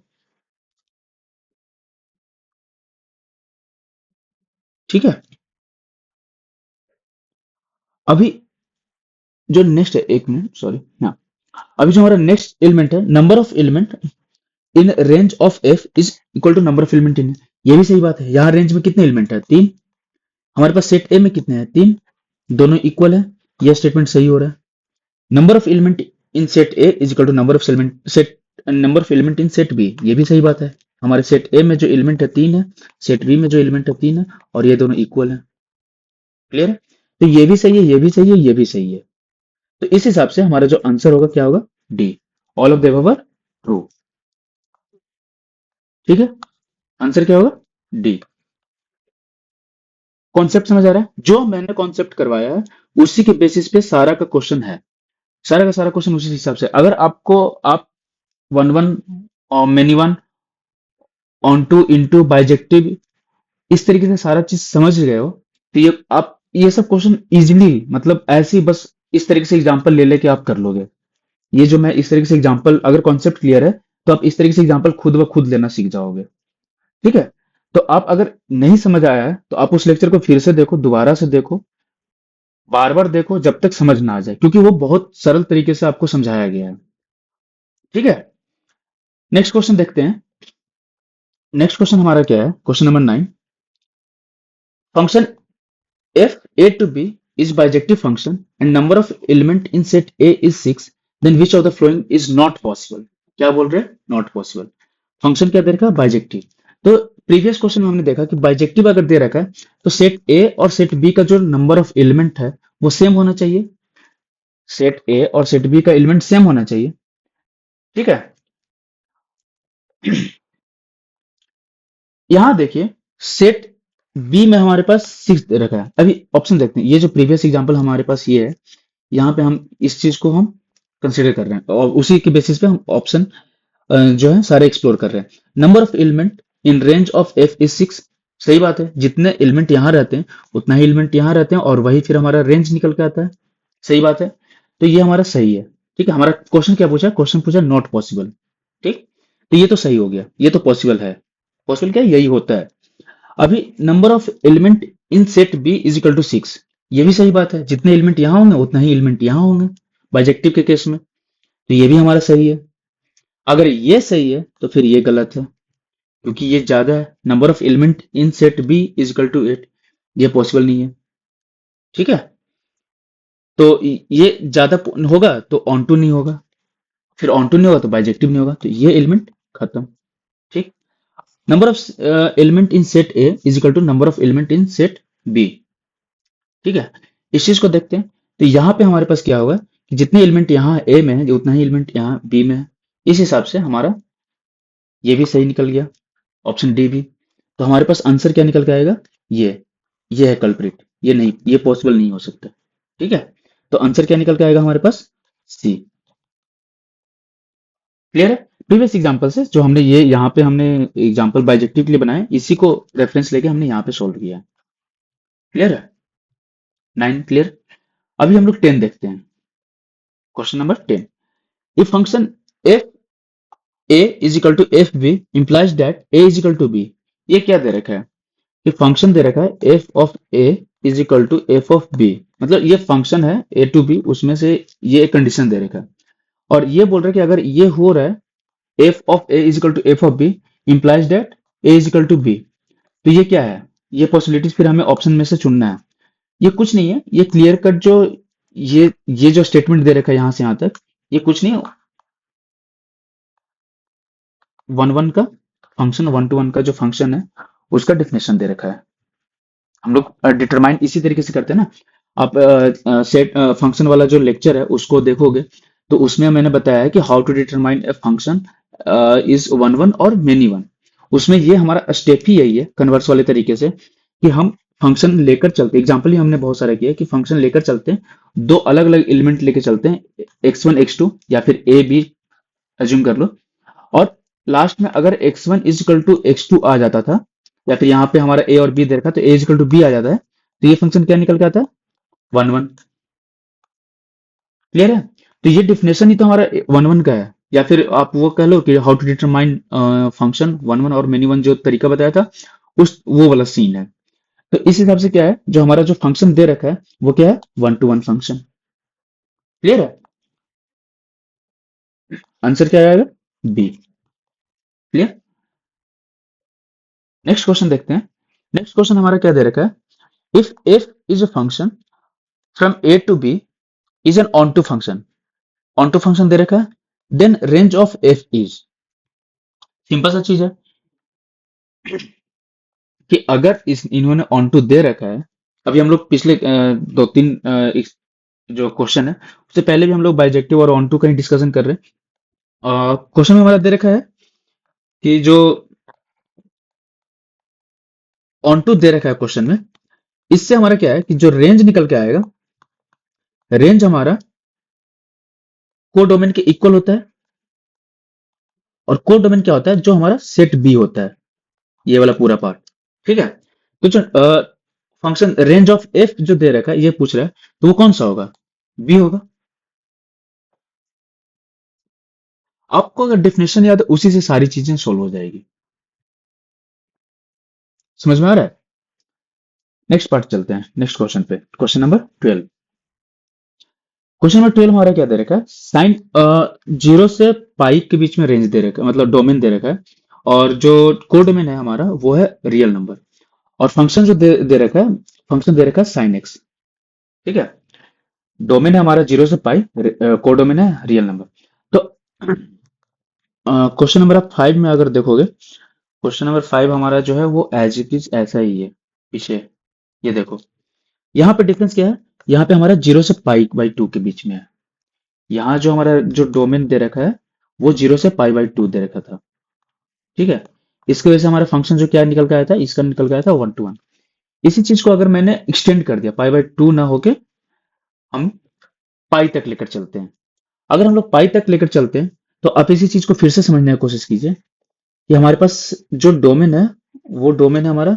ठीक है। अभी जो नेक्स्ट है, एक मिनट सॉरी, हाँ, अभी जो हमारा नेक्स्ट एलिमेंट है, number of element in range of F is equal to number of element in. ये भी सही बात है। यहाँ रेंज में कितने एलिमेंट है? 3। हमारे पास सेट ए में कितने हैं? 3। दोनों इक्वल है। यह स्टेटमेंट सही हो रहा है। Number of element in set A is equal to number of element set, number of element in set B. ये भी सही बात है। हमारे सेट ए में जो एलिमेंट है 3 है, सेट बी में जो एलिमेंट है 3 है, और ये दोनों इक्वल है। क्लियर है? तो ये भी सही है, ये भी सही है, ये भी सही है। तो इस हिसाब से हमारा जो आंसर होगा क्या होगा? D, all of the above are true. ठीक है। आंसर क्या होगा? डी। कॉन्सेप्ट समझ आ रहा है? जो मैंने कॉन्सेप्ट करवाया है उसी के बेसिस पे सारा का क्वेश्चन है, सारा का सारा क्वेश्चन उसी हिसाब से। अगर आपको आप वन वन और many one on two into bijective इस तरीके से सारा चीज समझ गए हो, तो ये आप ये सब क्वेश्चन इजीली, मतलब ऐसे ही बस इस तरीके से एग्जांपल ले लेके आप कर लोगे। ये जो मैं इस तरीके से एग्जांपल, अगर कॉन्सेप्ट क्लियर है तो आप इस तरीके से एग्जांपल खुद ब खुद लेना सीख जाओगे। ठीक है? तो आप अगर नहीं समझ आया है तो आप उस लेक्चर को फिर से देखो, दोबारा से देखो, बार बार देखो जब तक समझ ना आ जाए, क्योंकि वो बहुत सरल तरीके से आपको समझाया गया है। ठीक है? नेक्स्ट क्वेश्चन देखते हैं। नेक्स्ट क्वेश्चन हमारा क्या है? Question number 9। Function if a to b is bijective function and number of element in set A is 6, then which of the following is not possible? क्या बोल रहे हैं? Not possible। फंक्शन क्या दे रखा है? बाइजेक्टिव। तो प्रीवियस क्वेश्चन में हमने देखा कि बाइजेक्टिव अगर दे रखा है तो सेट ए और सेट बी का जो नंबर ऑफ एलिमेंट है वो सेम होना चाहिए। सेट ए और सेट बी का एलिमेंट सेम होना चाहिए। ठीक है? यहां देखिए, सेट बी में हमारे पास 6 दे रखा है। अभी ऑप्शन देखते हैं। ये जो प्रीवियस एग्जांपल हमारे पास ये है, यहाँ पे हम इस चीज को हम कंसिडर कर रहे हैं और उसी के बेसिस पे हम ऑप्शन जो है सारे एक्सप्लोर कर रहे हैं। Number of element in range of F is 6। सही बात है, जितने एलिमेंट यहाँ रहते हैं उतना ही एलिमेंट यहाँ रहते हैं और वही फिर हमारा रेंज निकल के आता है। सही बात है, तो ये हमारा सही है। ठीक है? हमारा क्वेश्चन क्या पूछा? क्वेश्चन पूछा नॉट पॉसिबल। ठीक, तो ये तो सही हो गया, ये तो पॉसिबल है। पॉसिबल क्या है? यही होता है। अभी number of element in set B is equal to 6, ये भी सही बात है, जितने एलिमेंट यहाँ होंगे उतना ही एलिमेंट यहाँ होंगे बाइजेक्टिव के केस में, तो ये भी हमारा सही है। अगर ये सही है तो फिर ये गलत है, क्योंकि ये ज्यादा है। Number of element in set B is equal to 8, ये पॉसिबल नहीं है। ठीक है? तो ये ज्यादा होगा तो ऑन टू नहीं होगा, फिर ऑन टू नहीं होगा तो बाइजेक्टिव नहीं होगा, तो ये एलिमेंट खत्म। ठीक, number of element in set A is equal to number of element in set B. ठीक है? इस चीज को देखते हैं। तो यहाँ पे हमारे पास क्या होगा कि जितने एलिमेंट यहाँ ए में है उतना ही एलिमेंट यहाँ बी में है। इस हिसाब से हमारा ये भी सही निकल गया, ऑप्शन डी भी। तो हमारे पास आंसर क्या निकल के आएगा? ये है कल्प्रिट, ये नहीं, ये पॉसिबल नहीं हो सकता। ठीक है? तो आंसर क्या निकल के आएगा हमारे पास? सी। क्लियर है? प्रीवियस एग्जांपल से जो हमने ये यहाँ पे हमने एग्जांपल बाइजेक्टिव के लिए बनाए, इसी को रेफरेंस लेके हमने यहाँ पे सोल्व किया है। क्लियर है? 9 क्लियर। अभी हम लोग 10 देखते हैं। Question number 10। If function f a is equal to f b implies that a is equal to b। ये क्या दे रखा है? ये फंक्शन दे रखा है f of a is equal to f of b, मतलब ये फंक्शन है a to b, उसमें से ये एक कंडीशन दे रखा है और ये बोल रहा है कि अगर ये हो रहा है f of a is equal to f of b implies that a is equal to b, तो ये क्या है? ये पॉसिबिलिटीज फिर हमें ऑप्शन में से चुनना है। ये कुछ नहीं है, ये क्लियर कट जो ये जो स्टेटमेंट दे रखा है यहाँ से यहाँ तक, ये कुछ नहीं, वन वन का फंक्शन, वन टू वन का जो फंक्शन है उसका डिफिनेशन दे रखा है। हम लोग डिटरमाइन इसी तरीके से करते हैं ना। आप सेट फंक्शन वाला जो लेक्चर है उसको देखोगे तो उसमें मैंने बताया है कि how to determine a function is one one और मेनी वन। उसमें ये हमारा स्टेप ही यही है कन्वर्स वाले तरीके से, कि हम फंक्शन लेकर चलते, एग्जाम्पल ही हमने बहुत सारा किया है कि फंक्शन लेकर चलते हैं, दो अलग अलग एलिमेंट लेकर चलते हैं, x1 x2 या फिर ए बी एज्यूम कर लो, और लास्ट में अगर x1 is equal to x2 आ जाता था या फिर यहाँ पे हमारा a और b दे रखा तो a is equal to b आ जाता है, तो ये फंक्शन क्या निकल के आता है? One one. क्लियर है? तो ये डिफिनेशन ही तो हमारा वन वन का है, या फिर आप वो कह लो कि how to determine function one one और मेनी वन जो तरीका बताया था उस वो वाला सीन है। तो इस हिसाब से क्या है, जो हमारा जो फंक्शन दे रखा है वो क्या है? One two one function. Clear है? आंसर क्या आएगा? बी। क्लियर। नेक्स्ट क्वेश्चन देखते हैं। नेक्स्ट क्वेश्चन हमारा क्या दे रखा है? If F is a function from A to B is an onto function, onto function दे रखा है, then range of F is. Simple सा चीज है कि अगर इस इन्होंने ऑन टू दे रखा है, अभी हम लोग पिछले दो तीन जो क्वेश्चन है उससे पहले भी हम लोग बाइजेक्टिव और ऑन टू का ही डिस्कशन कर रहे हैं। क्वेश्चन में हमारा दे रखा है कि जो ऑन टू दे रखा है क्वेश्चन में इससे हमारा क्या है कि जो रेंज निकल के आएगा, रेंज हमारा कोडोमेन के इक्वल होता है। और कोडोमेन क्या होता है? जो हमारा सेट बी होता है, ये वाला पूरा पार्ट। ठीक है। तो जो फंक्शन रेंज ऑफ एफ जो दे रखा है, ये पूछ रहा है, तो वो कौन सा होगा? बी होगा। आपको अगर डेफिनेशन याद है, उसी से सारी चीजें सोल्व हो जाएगी। समझ में आ रहा है? नेक्स्ट पार्ट चलते हैं, नेक्स्ट क्वेश्चन पे, क्वेश्चन नंबर 12। क्वेश्चन नंबर 12 हमारा क्या दे रखा है? साइन 0 से पाई के बीच में रेंज दे रखा है, मतलब डोमेन दे रखा है। और जो कोडोमेन है हमारा, वो है रियल नंबर। और फंक्शन जो दे रखा है, फंक्शन दे रखा है साइन एक्स। ठीक है। डोमेन है हमारा 0 से पाई, कोडोमेन है रियल नंबर। तो क्वेश्चन नंबर 5 में अगर देखोगे, क्वेश्चन नंबर 5 हमारा जो है वो एज इट इज ऐसा ही है पीछे। ये देखो, यहाँ पे डिफरेंस क्या है? यहाँ पे हमारा 0 से पाई/2 के बीच में है। यहाँ जो हमारा जो डोमेन दे रखा है, वो 0 से पाई/2 दे रखा था। ठीक है। इसकी वजह से हमारा फंक्शन जो क्या निकल के आया था, इसका निकल के आया था 1 to 1। इसी चीज को अगर मैंने एक्सटेंड कर दिया, पाई/2 ना होके हम पाई तक लेकर चलते हैं। अगर हम लोग पाई तक लेकर चलते हैं, तो आप इसी चीज को फिर से समझने की कोशिश कीजिए कि हमारे पास जो डोमेन है, वो डोमेन है हमारा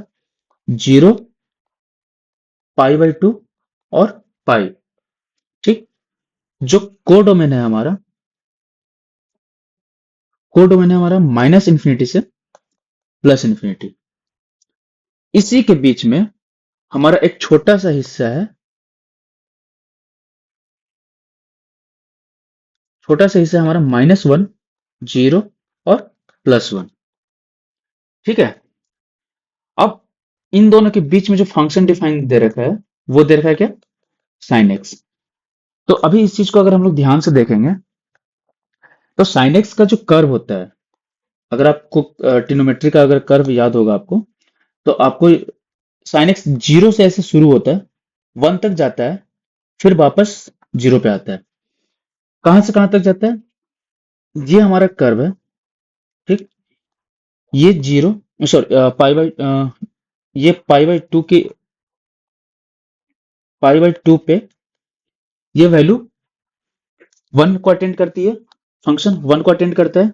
0, पाई/2 और पाई। ठीक। जो कोडोमेन है हमारा, कोडोमेन है हमारा -इन्फिनिटी से +इन्फिनिटी। इसी के बीच में हमारा एक छोटा सा हिस्सा है, छोटा सा हिस्सा हमारा -1, 0 और +1। ठीक है। अब इन दोनों के बीच में जो फंक्शन डिफाइन दे रखा है, वो दे रखा है क्या? Sine x. तो अभी इस चीज को अगर हम लोग ध्यान से देखेंगे, तो साइन एक्स का जो कर्व होता है, अगर आपको ट्रिग्नोमेट्री का अगर कर्व याद होगा आपको, तो आपको साइन एक्स 0 से ऐसे शुरू होता है, 1 तक जाता है, फिर वापस 0 पे आता है। कहां से कहां तक जाता है? ये हमारा कर्व है। ठीक। ये 0, सॉरी, ये पाई/2 पे ये वैल्यू 1 को अटेंड करती है। फंक्शन 1 को अटेंड करता है,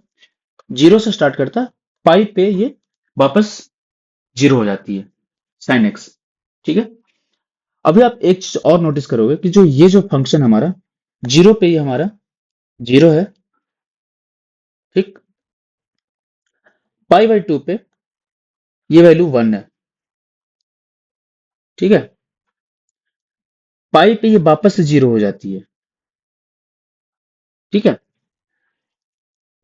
0 से स्टार्ट करता है, पाई पे ये वापस 0 हो जाती है, साइन एक्स। ठीक है। अभी आप एक चीज और नोटिस करोगे कि जो ये जो फंक्शन हमारा 0 पे, ये हमारा 0 है। ठीक। पाई/2 पे ये वैल्यू 1 है। ठीक है। पाई पे ये वापस से 0 हो जाती है। ठीक है।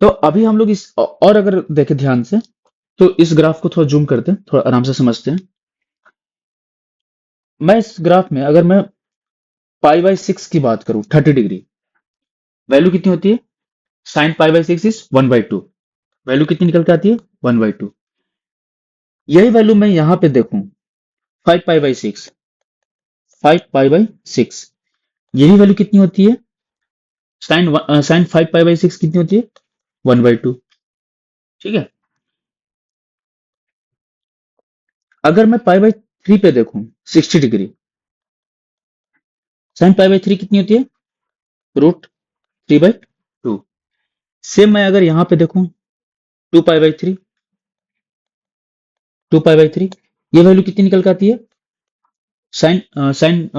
तो अभी हम लोग इस और अगर देखें ध्यान से, तो इस ग्राफ को थोड़ा जूम करते हैं, थोड़ा आराम से समझते हैं। मैं इस ग्राफ में अगर मैं पाई/6 की बात करूं, 30 डिग्री, वैल्यू कितनी होती है? Sign पाई/6 is 1/2। वैल्यू कितनी निकल के आती है? 1/2। यही वैल्यू मैं यहां पे देखूं, 5 पाई/6, 5 पाई/6, यही वैल्यू कितनी होती है? साइन 5 पाई/6 कितनी होती है? 1/2। ठीक है। अगर मैं पाई/3 पे देखूं, 60 डिग्री, साइन पाई/3 कितनी होती है? √3/2। सेम मैं अगर यहां पे देखूं, 2 पाई/3, 2 पाई/3, ये वैल्यू कितनी निकल के आती है? साइन साइन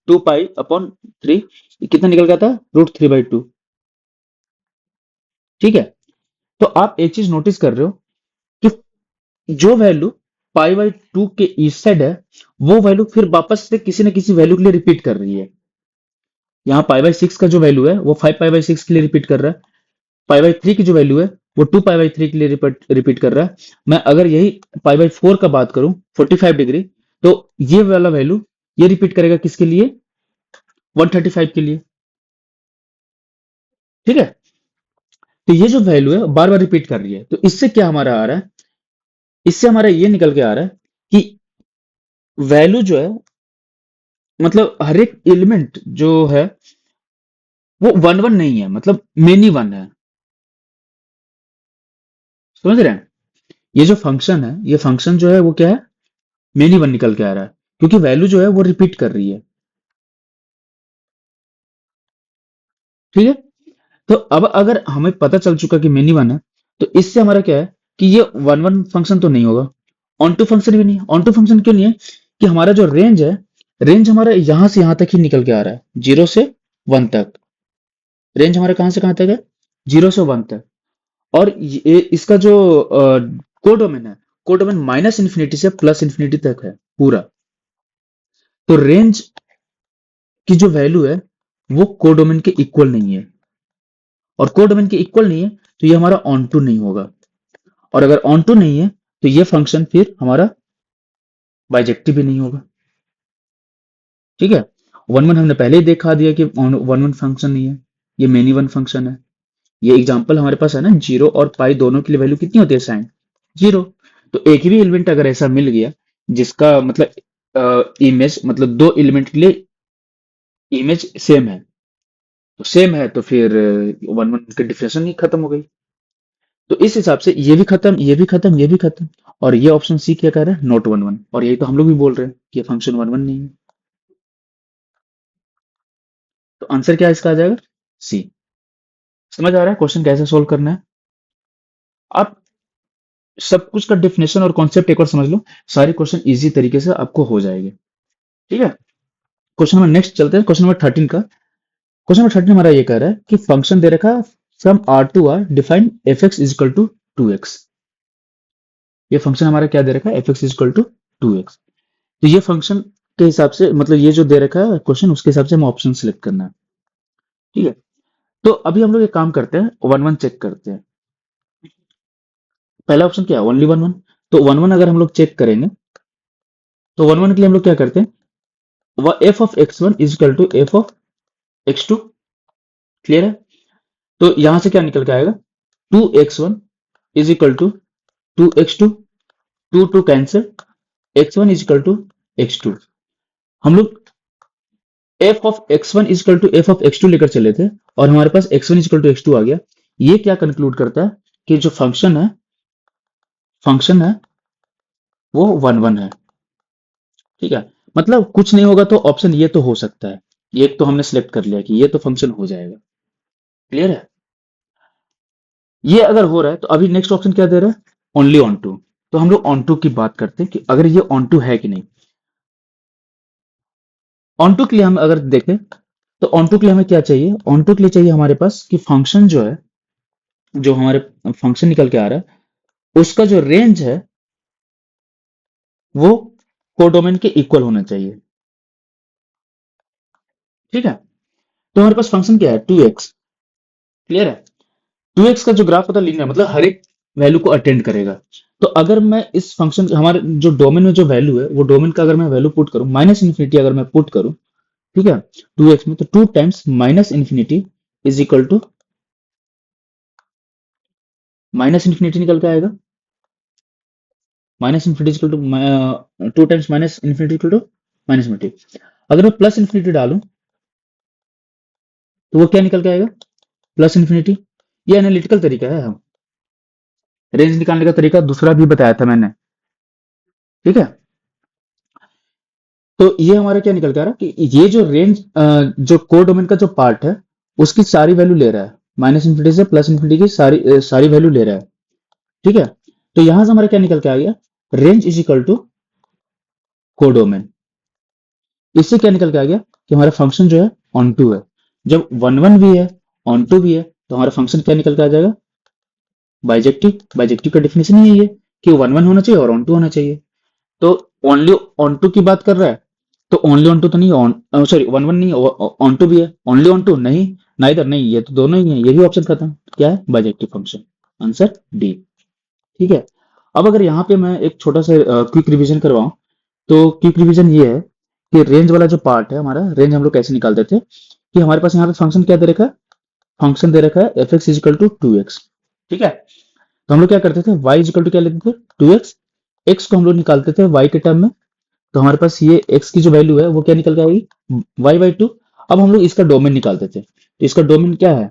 2 पाई/3, कितना निकल के आता है? √3/2। ठीक है। तो आप एक चीज नोटिस कर रहे हो कि जो वैल्यू पाई/2 के इस साइड है, वो वैल्यू फिर वापस से किसी न किसी वैल्यू के लिए रिपीट कर रही है। यहाँ पाई/6 का जो वैल्यू है, वो 5 पाई/6 के लिए रिपीट कर रहा है। पाई/3 की जो वैल्यू है, वो 2 पाई/3 के लिए रिपीट कर रहा है। मैं अगर यही पाई/4 का बात करूं, 45 डिग्री, तो ये वाला वैल्यू ये रिपीट करेगा किसके लिए? 135 के लिए। ठीक है। तो ये जो वैल्यू है बार बार रिपीट कर रही है, तो इससे क्या हमारा आ रहा है? इससे हमारा ये निकल के आ रहा है कि वैल्यू जो है, मतलब हर एक एलिमेंट जो है, वो 1 1 नहीं है, मतलब मेनी 1 है। समझ रहे हैं? ये जो फंक्शन है, ये फंक्शन जो है वो क्या है? मेनी वन निकल के आ रहा है, क्योंकि वैल्यू जो है वो रिपीट कर रही है। ठीक है। तो अब अगर हमें पता चल चुका कि मेनी वन है, तो इससे हमारा क्या है कि ये वन वन फंक्शन तो नहीं होगा, ऑन टू फंक्शन भी नहीं। ऑन टू फंक्शन क्यों नहीं है? कि हमारा जो रेंज है, रेंज हमारा यहां से यहां तक ही निकल के आ रहा है, 0 से 1 तक। रेंज हमारा कहां से कहां तक है? 0 से 1 तक। और ये इसका जो कोडोमेन है, कोडोमेन -∞ से +∞ तक है पूरा। तो रेंज की जो वैल्यू है वो कोडोमेन के इक्वल नहीं है, और कोडोमेन के इक्वल नहीं है तो ये हमारा ऑन टू नहीं होगा। और अगर ऑन टू नहीं है तो ये फंक्शन फिर हमारा बाइजेक्टिव भी नहीं होगा। ठीक है। वन वन हमने पहले ही देखा दिया कि वन वन फंक्शन नहीं है, ये मेनी वन फंक्शन है। ये एग्जांपल हमारे पास है ना, 0 और पाई दोनों के लिए वैल्यू कितनी होती है साइन? 0। तो एक भी एलिमेंट अगर ऐसा मिल गया जिसका मतलब इमेज, मतलब दो एलिमेंट के लिए इमेज सेम है, तो सेम है तो फिर वन वन की डिफिनेशन ही खत्म हो गई। तो इस हिसाब से ये भी खत्म, ये भी खत्म, ये भी खत्म। और ये ऑप्शन सी क्या कह रहा है? Not one one. और यही तो हम लोग भी बोल रहे हैं कि ये फंक्शन वन वन नहीं है। तो आंसर क्या इसका आ जाएगा? सी। समझ आ रहा है क्वेश्चन कैसे सोल्व करना है? आप सब कुछ का डेफिनेशन और कॉन्सेप्ट एक बार समझ लो, सारे क्वेश्चन इजी तरीके से आपको हो जाएंगे। ठीक है। क्वेश्चन नंबर नेक्स्ट चलते हैं, क्वेश्चन नंबर 13 का। क्वेश्चन नंबर 13 हमारा ये कह रहा है कि फंक्शन दे रखा from R to R define F X is equal to 2x। ये फंक्शन हमारा क्या दे रखा है? F X is equal to 2x। तो ये फंक्शन के हिसाब से, मतलब ये जो दे रखा है क्वेश्चन, उसके हिसाब से हमें ऑप्शन सिलेक्ट करना है। ठीक है। तो अभी हम लोग एक काम करते हैं, वन वन चेक करते हैं। पहला ऑप्शन क्या है? Only one one. तो वन वन अगर हम लोग चेक करेंगे, तो वन वन के लिए हम लोग क्या करते हैं? वह F of X one is equal to F of X two. Clear है? तो यहां से क्या निकल के आएगा? 2x1 is equal to 2x2। Two two cancel, x1 is equal to x2। हम लोग f of x1 is equal to f of x2 लेकर चले थे, और हमारे पास x1 is equal to x2 आ गया। ये क्या कंक्लूड करता है? कि जो फंक्शन है वो वन वन है। ठीक है। मतलब कुछ नहीं होगा तो ऑप्शन ये तो हो सकता है, ये तो हमने सिलेक्ट कर लिया कि ये तो फंक्शन हो जाएगा। क्लियर है? ये अगर हो रहा है तो अभी नेक्स्ट ऑप्शन क्या दे रहा है? Only onto. तो हम लोग ऑन टू की बात करते हैं कि अगर ये ऑन टू है कि नहीं। ऑन टू के लिए हम अगर देखें, तो ऑन टू के लिए हमें क्या चाहिए? ऑन टू के लिए चाहिए हमारे पास कि फंक्शन जो है, जो हमारे फंक्शन निकल के आ रहा है, उसका जो रेंज है वो कोडोमेन के इक्वल होना चाहिए। ठीक है। तो हमारे पास फंक्शन क्या है? 2x। क्लियर है? 2x का जो ग्राफ होता है लीनियर, मतलब हर एक वैल्यू को अटेंड करेगा। तो अगर मैं इस फंक्शन, हमारे जो डोमेन में जो वैल्यू है, वो डोमेन का अगर मैं वैल्यू पुट करूं, -∞ अगर मैं पुट करूं, ठीक है, 2x में, तो 2 टाइम्स -∞ इज इक्वल टू -∞ निकल के आएगा। -∞ Is equal to 2 times -∞ equal to -∞। अगर मैं +∞ डालूं तो वो क्या निकल के आएगा? +∞। ये एनालिटिकल तरीका है, हम रेंज निकालने का तरीका दूसरा भी बताया था मैंने। ठीक है। तो ये हमारा क्या निकल के आ रहा है कि ये जो रेंज, जो कोडोमेन का जो पार्ट है, उसकी सारी वैल्यू ले रहा है, -∞ से +∞ की सारी वैल्यू ले रहा है। ठीक है। तो यहां से हमारा क्या निकल के आ गया? Range is equal to codomain. इससे क्या निकल के आ गया कि हमारा फंक्शन जो है ऑन टू है। जब वन वन भी है, ऑन टू भी है, तो हमारा फंक्शन क्या निकल के आ जाएगा? बाइजेक्टिव। बाइजेक्टिव का डेफिनेशन ही है कि वन वन होना चाहिए और ऑन टू होना चाहिए। तो ओनली ऑन टू की बात कर रहा है, तो ओनली ऑन टू तो नहीं, ऑन सॉरी वन वन नहीं, ऑन टू भी है। ओनली ऑन टू नहीं, नाइदर नहीं, ये तो दोनों ही है, ये भी ऑप्शन खत्म। क्या है? Bijective function. Answer D. ठीक है। अब अगर यहाँ पे मैं एक छोटा सा क्विक रिवीजन करवाऊं, तो क्विक रिवीजन ये है कि रेंज वाला जो पार्ट है हमारा, रेंज हम लोग कैसे निकालते थे कि हमारे पास यहाँ पे फंक्शन क्या दे रखा है? फंक्शन दे रखा है F X is equal to 2x। ठीक है। तो हम लोग क्या करते थे? y इज इक्वल टू क्या लेते थे? 2x। x को हम लोग निकालते थे y के टर्म में। तो हमारे पास ये x की जो वैल्यू है वो क्या निकल के आएगी? y/2। अब हम लोग इसका डोमेन निकालते थे, तो इसका डोमेन क्या है?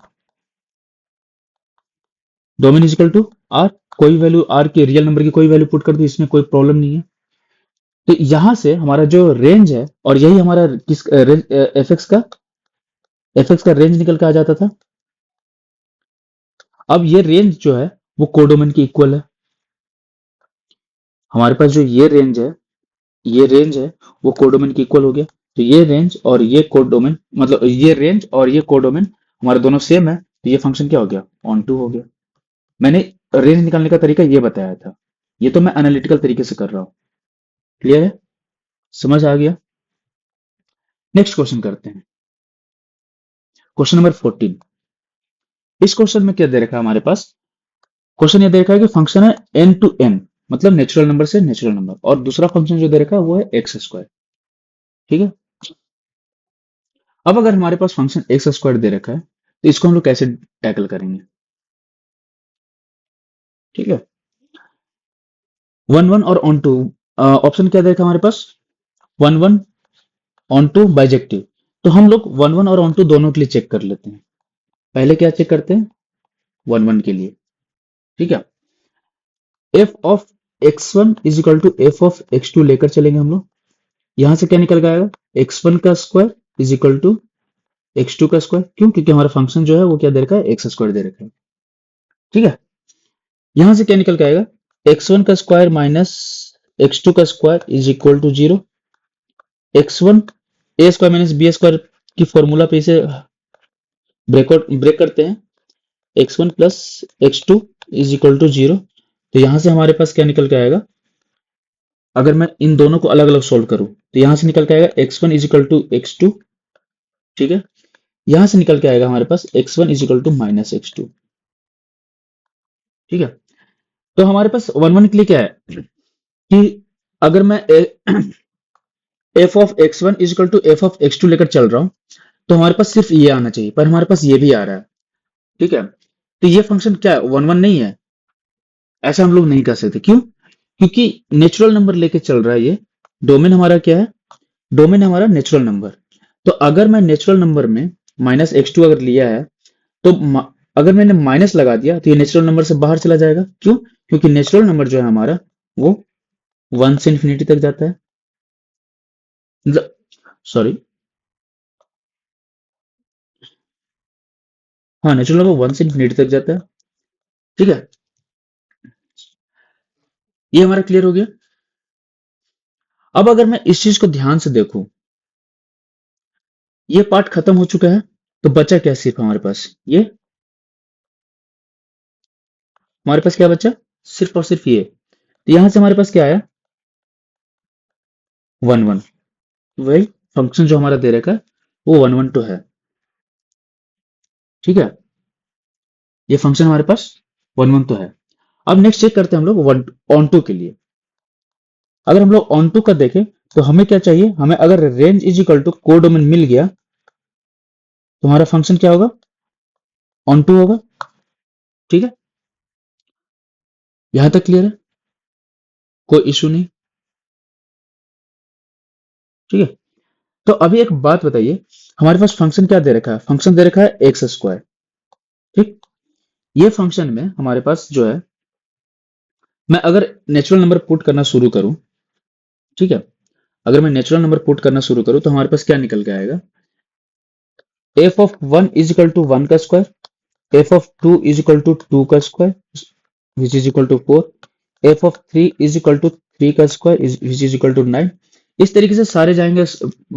Domain is equal to r। कोई वैल्यू r की, रियल नंबर की कोई वैल्यू पुट कर दो, इसमें कोई प्रॉब्लम नहीं है। तो यहां से हमारा जो रेंज है, और यही हमारा किस रेंज, एफ एक्स का रेंज निकल के आ जाता था। अब ये रेंज जो है वो कोडोमेन की इक्वल है। हमारे पास जो ये रेंज है वो कोडोमेन की इक्वल हो गया। तो ये रेंज और ये कोडोमेन, मतलब ये रेंज और ये कोडोमेन हमारे दोनों सेम है, तो ये फंक्शन क्या हो गया, ऑन टू हो गया। मैंने रेंज निकालने का तरीका ये बताया था, ये तो मैं एनालिटिकल तरीके से कर रहा हूँ। क्लियर है, समझ आ गया। नेक्स्ट क्वेश्चन करते हैं, क्वेश्चन नंबर 14। इस क्वेश्चन में क्या दे रखा है हमारे पास, क्वेश्चन ये दे रखा है कि फंक्शन है एन टू एन, मतलब नेचुरल नंबर से नेचुरल नंबर, और दूसरा फंक्शन जो दे रखा है वो है एक्स स्क्वायर। ठीक है। अब अगर हमारे पास फंक्शन एक्स स्क्वायर दे रखा है तो इसको हम लोग कैसे टैकल करेंगे। ठीक है, वन वन और ऑन टू, ऑप्शन क्या दे रखा है हमारे पास, one one onto bijective. तो हम लोग वन वन और ऑन टू दोनों के लिए चेक कर लेते हैं। पहले क्या चेक करते हैं, वन वन के लिए। ठीक है, F of X one is equal to F of X two लेकर चलेंगे हम लोग। यहां से क्या निकल के आएगा, एक्स वन का square is equal to X two का स्क्वायर। क्यों, क्योंकि हमारा फंक्शन जो है वो क्या दे रखा है, एक्स स्क्वायर दे रखा है। ठीक है, यहां से क्या निकल के आएगा, एक्स वन का स्क्वायर माइनस एक्स टू का square is equal to zero. X one A square minus B square की फॉर्मूला पे इसे ब्रेक करते हैं, X one plus X two is equal to zero. तो यहां से हमारे पास क्या निकल के आएगा, अगर मैं इन दोनों को अलग अलग सोल्व करूं तो यहां से निकल के आएगा X one is equal to X two. ठीक है, यहां से निकल के आएगा हमारे पास X one is equal to minus X two. ठीक है, तो हमारे पास वन वन के लिए क्या है कि अगर मैं F of X one is equal to F of X two लेकर चल रहा हूं तो हमारे पास सिर्फ ये आना चाहिए, पर हमारे पास ये भी आ रहा है। ठीक है, तो ये फंक्शन क्या है, वन वन नहीं है, ऐसा हम लोग नहीं कर सकते। क्यों, क्योंकि नेचुरल नंबर लेके चल रहा है ये। डोमेन हमारा क्या है, डोमेन हमारा नेचुरल नंबर। तो अगर मैं नेचुरल नंबर में माइनस एक्स टू अगर लिया है तो अगर मैंने माइनस लगा दिया तो ये नेचुरल नंबर से बाहर चला जाएगा। क्यों, क्योंकि नेचुरल नंबर जो है हमारा वो वन से इन्फिनिटी तक जाता है, मतलब सॉरी, हाँ नेचुरल नंबर वन से इन्फिनिटी तक जाता है। ठीक है, ये हमारा क्लियर हो गया। अब अगर मैं इस चीज को ध्यान से देखूं, ये पार्ट खत्म हो चुका है, तो बचा क्या सिर्फ हमारे पास ये, हमारे पास क्या बचा, सिर्फ और सिर्फ ये। तो यहां से हमारे पास क्या आया, वन वन। वही फंक्शन जो हमारा दे रखा है वो वन वन टू है। ठीक है, ये फंक्शन हमारे पास वन वन तो है। अब नेक्स्ट चेक करते हैं हम लोग वन ऑन टू के लिए। अगर हम लोग ऑन टू का देखें तो हमें क्या चाहिए, हमें अगर range is equal to codomain मिल गया तो हमारा फंक्शन क्या होगा, ऑन टू होगा। ठीक है, यहां तक क्लियर है, कोई इशू नहीं। ठीक है, तो अभी एक बात बताइए, हमारे पास फंक्शन क्या दे रखा है, फंक्शन दे रखा है एक्स स्क्वायर। ठीक, ये फंक्शन में हमारे पास जो है, मैं अगर नेचुरल नंबर पुट करना शुरू करूं, ठीक है, अगर मैं नेचुरल नंबर पुट करना शुरू करूं तो हमारे पास क्या निकल के आएगा, F of one is equal to one का square, F of two is equal to two का square which is equal to four, F of three is equal to three का square which is equal to nine. इस तरीके से सारे जाएंगे,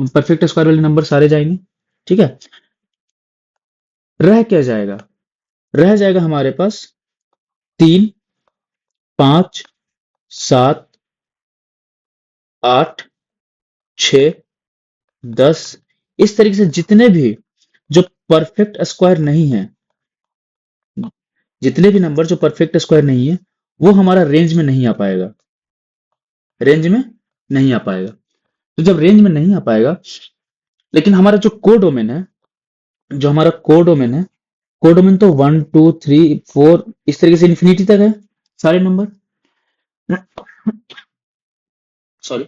perfect square वाले number सारे जाएंगे। ठीक है, रह क्या जाएगा, रह जाएगा हमारे पास तीन, पांच, सात, आठ, छ, 10, इस तरीके से जितने भी जो परफेक्ट स्क्वायर नहीं है, जितने भी नंबर जो परफेक्ट स्क्वायर नहीं है वो हमारा रेंज में नहीं आ पाएगा, रेंज में नहीं आ पाएगा। तो जब रेंज में नहीं आ पाएगा, लेकिन हमारा जो कोडोमेन है, जो हमारा कोडोमेन है, कोडोमेन तो वन टू थ्री फोर इस तरीके से इन्फिनिटी तक है सारे नंबर, सॉरी,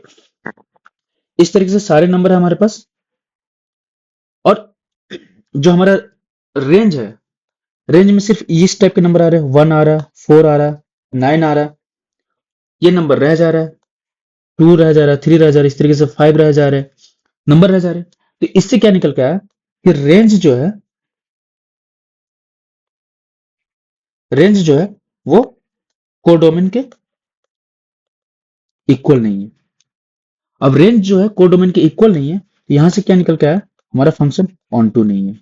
इस तरीके से सारे नंबर है हमारे पास। और जो हमारा रेंज है, रेंज में सिर्फ इस टाइप के नंबर आ रहे हैं, वन आ रहा है, फोर आ रहा है, नाइन आ रहा है, ये नंबर रह जा रहा है। 2 रह जा रहा है, 3 रह जा रहा है, इस तरीके से 5 रह जा रहे हैं, नंबर रह जा रहे हैं। तो इससे क्या निकल के आया कि रेंज जो है वो कोडोमेन के इक्वल नहीं है। अब रेंज जो है कोडोमेन के इक्वल नहीं है, तो यहां से क्या निकल के आया, हमारा फंक्शन ऑन टू नहीं है।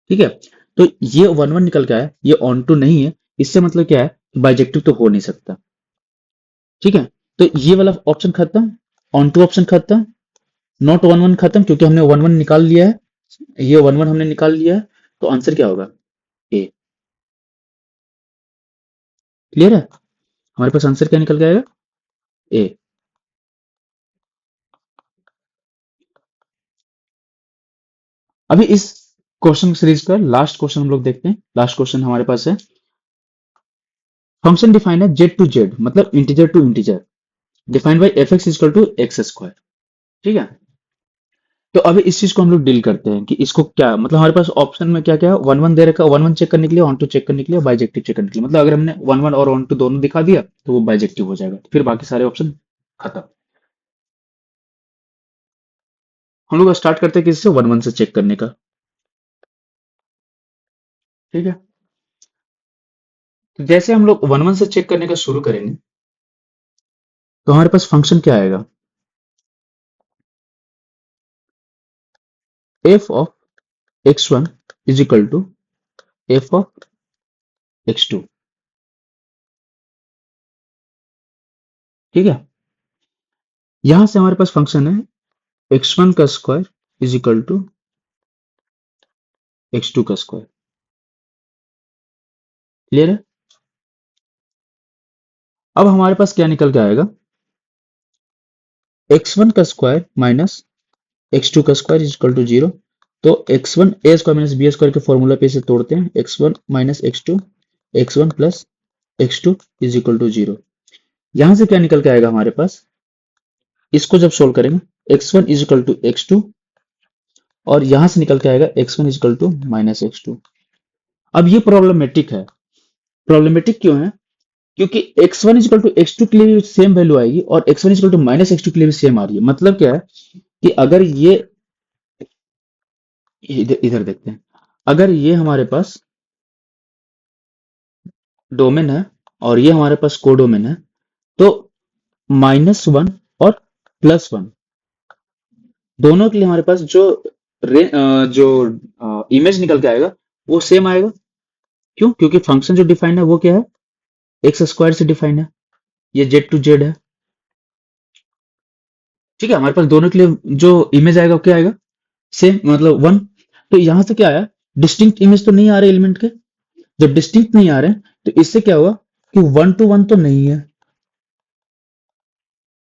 ठीक है, तो ये 1 1 निकल के आया, ये ऑन टू नहीं है। इससे मतलब क्या है, बाइजेक्टिव तो हो नहीं सकता। ठीक है, तो ये वाला ऑप्शन खत्म, ऑन टू ऑप्शन खत्म, नॉट 1 1 खत्म, क्योंकि हमने 1 1 निकाल लिया है, ये 1 1 हमने निकाल लिया है। तो आंसर क्या होगा, ए। क्लियर है, हमारे पास आंसर क्या निकल के आएगा, ए। अभी इस क्वेश्चन सीरीज का लास्ट क्वेश्चन हम लोग देखते हैं। लास्ट क्वेश्चन हमारे पास है, फंक्शन डिफाइंड है जेड टू जेड, मतलब integer to integer, defined by F X equal to X square. ठीक है, तो अभी इस चीज को हम लोग डील करते हैं कि इसको क्या मतलब, हमारे पास ऑप्शन में क्या क्या है, 1 1 दे रखा है, 1 1 चेक करने के लिए, ऑन टू चेक करने के लिए, बाइजेक्टिव चेक करने के लिए। मतलब अगर हमने 1 1 और ऑन टू दोनों दिखा दिया तो वो बाइजेक्टिव हो जाएगा, फिर बाकी सारे ऑप्शन खत्म। हम लोग स्टार्ट करते हैं किससे, 1 1 से चेक करने का। ठीक है, तो जैसे हम लोग 1 1 से चेक करने का शुरू करेंगे, तो हमारे पास फंक्शन क्या आएगा, F of x1 is equal to F of x2। ठीक है, यहां से हमारे पास फंक्शन है x1 का square is equal to x2 का स्क्वायर। क्लियर है, अब हमारे पास क्या निकल के आएगा, x1 का स्क्वायर माइनस x2 का स्क्वायर इज इक्वल टू 0। तो x1 a square minus B square के फॉर्मूला पे इसे तोड़ते हैं, x1 minus x2, x1 plus x2 is equal to 0। यहां से क्या निकल के आएगा हमारे पास, इसको जब सोल्व करेंगे x1 is equal to x2, और यहां से निकल के आएगा x1 is equal to minus x2। अब ये प्रॉब्लमेटिक है। प्रॉब्लमेटिक क्यों है, क्योंकि x1 is equal to x2 के लिए भी सेम वैल्यू आएगी, और x1 is equal to minus x2 के लिए भी सेम आ रही है। मतलब क्या है कि अगर ये इधर इधर देखते हैं, अगर ये हमारे पास डोमेन है और ये हमारे पास कोडोमेन है, तो -1 और +1 दोनों के लिए हमारे पास जो इमेज निकल के आएगा वो सेम आएगा। क्यों, क्योंकि फंक्शन जो डिफाइन है वो क्या है, एक्स स्क्वायर से डिफाइन है, ये जेड टू जेड है। ठीक है, हमारे पास दोनों के लिए जो इमेज आएगा वो क्या आएगा, सेम, मतलब 1। तो यहां से क्या आया, डिस्टिंक्ट इमेज तो नहीं आ रहे एलिमेंट के। जब डिस्टिंक्ट नहीं आ रहे तो इससे क्या हुआ कि 1 to 1 तो नहीं है,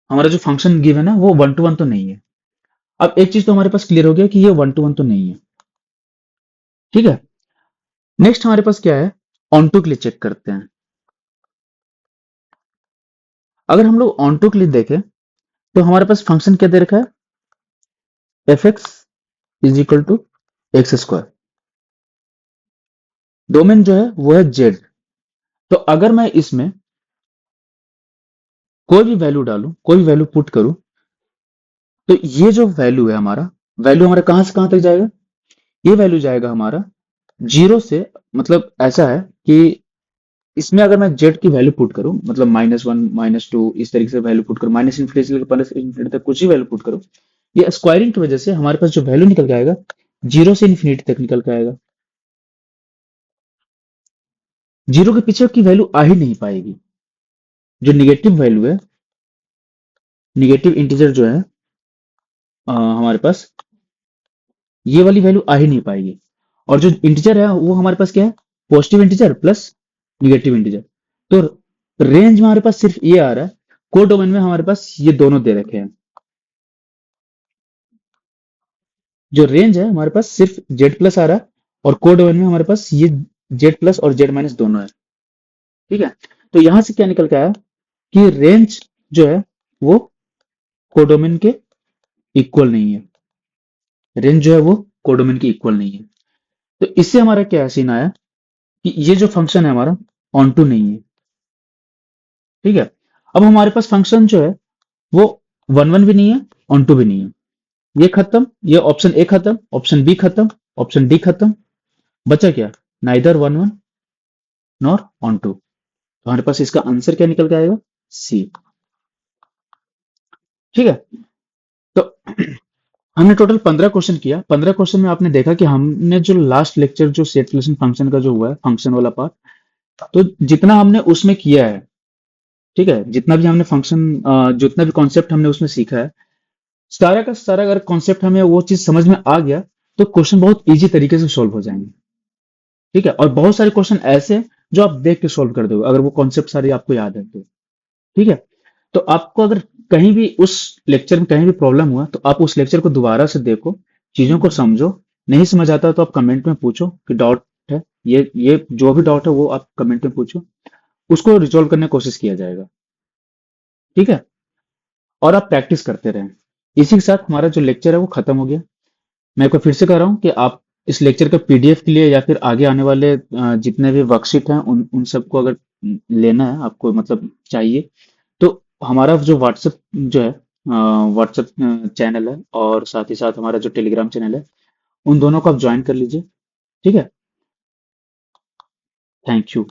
हमारा जो फंक्शन गिवन है वो 1 to 1 तो नहीं है। अब एक चीज तो हमारे पास क्लियर हो गया कि ये 1 to 1 तो नहीं है। ठीक है, नेक्स्ट हमारे पास क्या है, ऑन टू के लिए चेक करते हैं। अगर हम लोग ऑन टू के लिए देखें, तो हमारे पास फंक्शन क्या दे रखा है, F X is equal to X square, domain जो है वो है जेड। तो अगर मैं इसमें कोई भी वैल्यू डालूं, कोई भी वैल्यू पुट करूं, तो ये जो वैल्यू हमारा कहां से कहां तक जाएगा, ये वैल्यू जाएगा हमारा 0 से, मतलब ऐसा है कि इसमें अगर मैं जेड की वैल्यू पुट करूं, मतलब -1 -2 इस तरीके से वैल्यू पुट करूं, माइनस इन्फिनिटी से लेकर प्लस इन्फिनिटी तक कुछ ही वैल्यू पुट करूं, ये स्क्वायरिंग की वजह से हमारे पास जो वैल्यू निकल के आएगा 0 से इन्फिनिटी तक निकल के आएगा। 0 के पीछे की वैल्यू आ ही नहीं पाएगी। जो निगेटिव वैल्यू है, निगेटिव इंटीजर जो है हमारे पास, ये वाली वैल्यू आ ही नहीं पाएगी। और जो इंटीजर है वो हमारे पास क्या है, positive integer plus negative integer. तो रेंज में हमारे पास सिर्फ ये आ रहा है, कोड डोमेन में हमारे पास ये दोनों दे रखे हैं। जो रेंज है हमारे पास सिर्फ जेड प्लस आ रहा है, और कोड डोमेन में हमारे पास ये जेड प्लस और जेड माइनस दोनों है। ठीक है, तो यहां से क्या निकल के आया कि रेंज जो है वो कोडोमेन के इक्वल नहीं है। रेंज जो है वो कोडोमेन के इक्वल नहीं है। तो इससे हमारा क्या सीन आया कि ये जो फंक्शन है हमारा ऑन टू नहीं है। ठीक है, अब हमारे पास फंक्शन जो है वो 1 1 भी नहीं है, ऑन टू भी नहीं है। ये खत्म, ये ऑप्शन ए खत्म, ऑप्शन बी खत्म, ऑप्शन डी खत्म। बचा क्या? Neither 1 1 nor onto. तो हमारे पास इसका आंसर क्या निकल के आएगा? सी। ठीक है। तो हमने टोटल 15 क्वेश्चन किया। 15 क्वेश्चन में आपने देखा कि हमने जो लास्ट लेक्चर जो सेट रिलेशन फंक्शन का जो हुआ है, फंक्शन वाला पार्ट, तो जितना हमने उसमें किया है, ठीक है, जितना भी हमने फंक्शन, जितना भी कॉन्सेप्ट हमने उसमें सीखा है, सारा का सारा अगर कॉन्सेप्ट हमें वो चीज समझ में आ गया, तो क्वेश्चन बहुत इजी तरीके से सोल्व हो जाएंगे। ठीक है। और बहुत सारे क्वेश्चन ऐसे हैं जो आप देख के सोल्व कर दोगे, अगर वो कॉन्सेप्ट सारे आपको याद है तो। ठीक है। तो आपको अगर कहीं भी उस लेक्चर में कहीं भी प्रॉब्लम हुआ, तो आप उस लेक्चर को दोबारा से देखो, चीजों को समझो। नहीं समझ आता तो आप कमेंट में पूछो कि डाउट है, ये जो भी डाउट है वो आप कमेंट में पूछो, उसको रिजॉल्व करने की कोशिश किया जाएगा। ठीक है। और आप प्रैक्टिस करते रहें। इसी के साथ हमारा जो लेक्चर है वो खत्म हो गया। मैं एक बार फिर से कह रहा हूँ कि आप इस लेक्चर का पीडीएफ के लिए या फिर आगे आने वाले जितने भी वर्कशीट हैं उन उन सबको अगर लेना है आपको, मतलब चाहिए, तो हमारा जो व्हाट्सएप जो है, व्हाट्सएप चैनल है, और साथ ही साथ हमारा जो टेलीग्राम चैनल है, उन दोनों को आप ज्वाइन कर लीजिए। ठीक है। Thank you.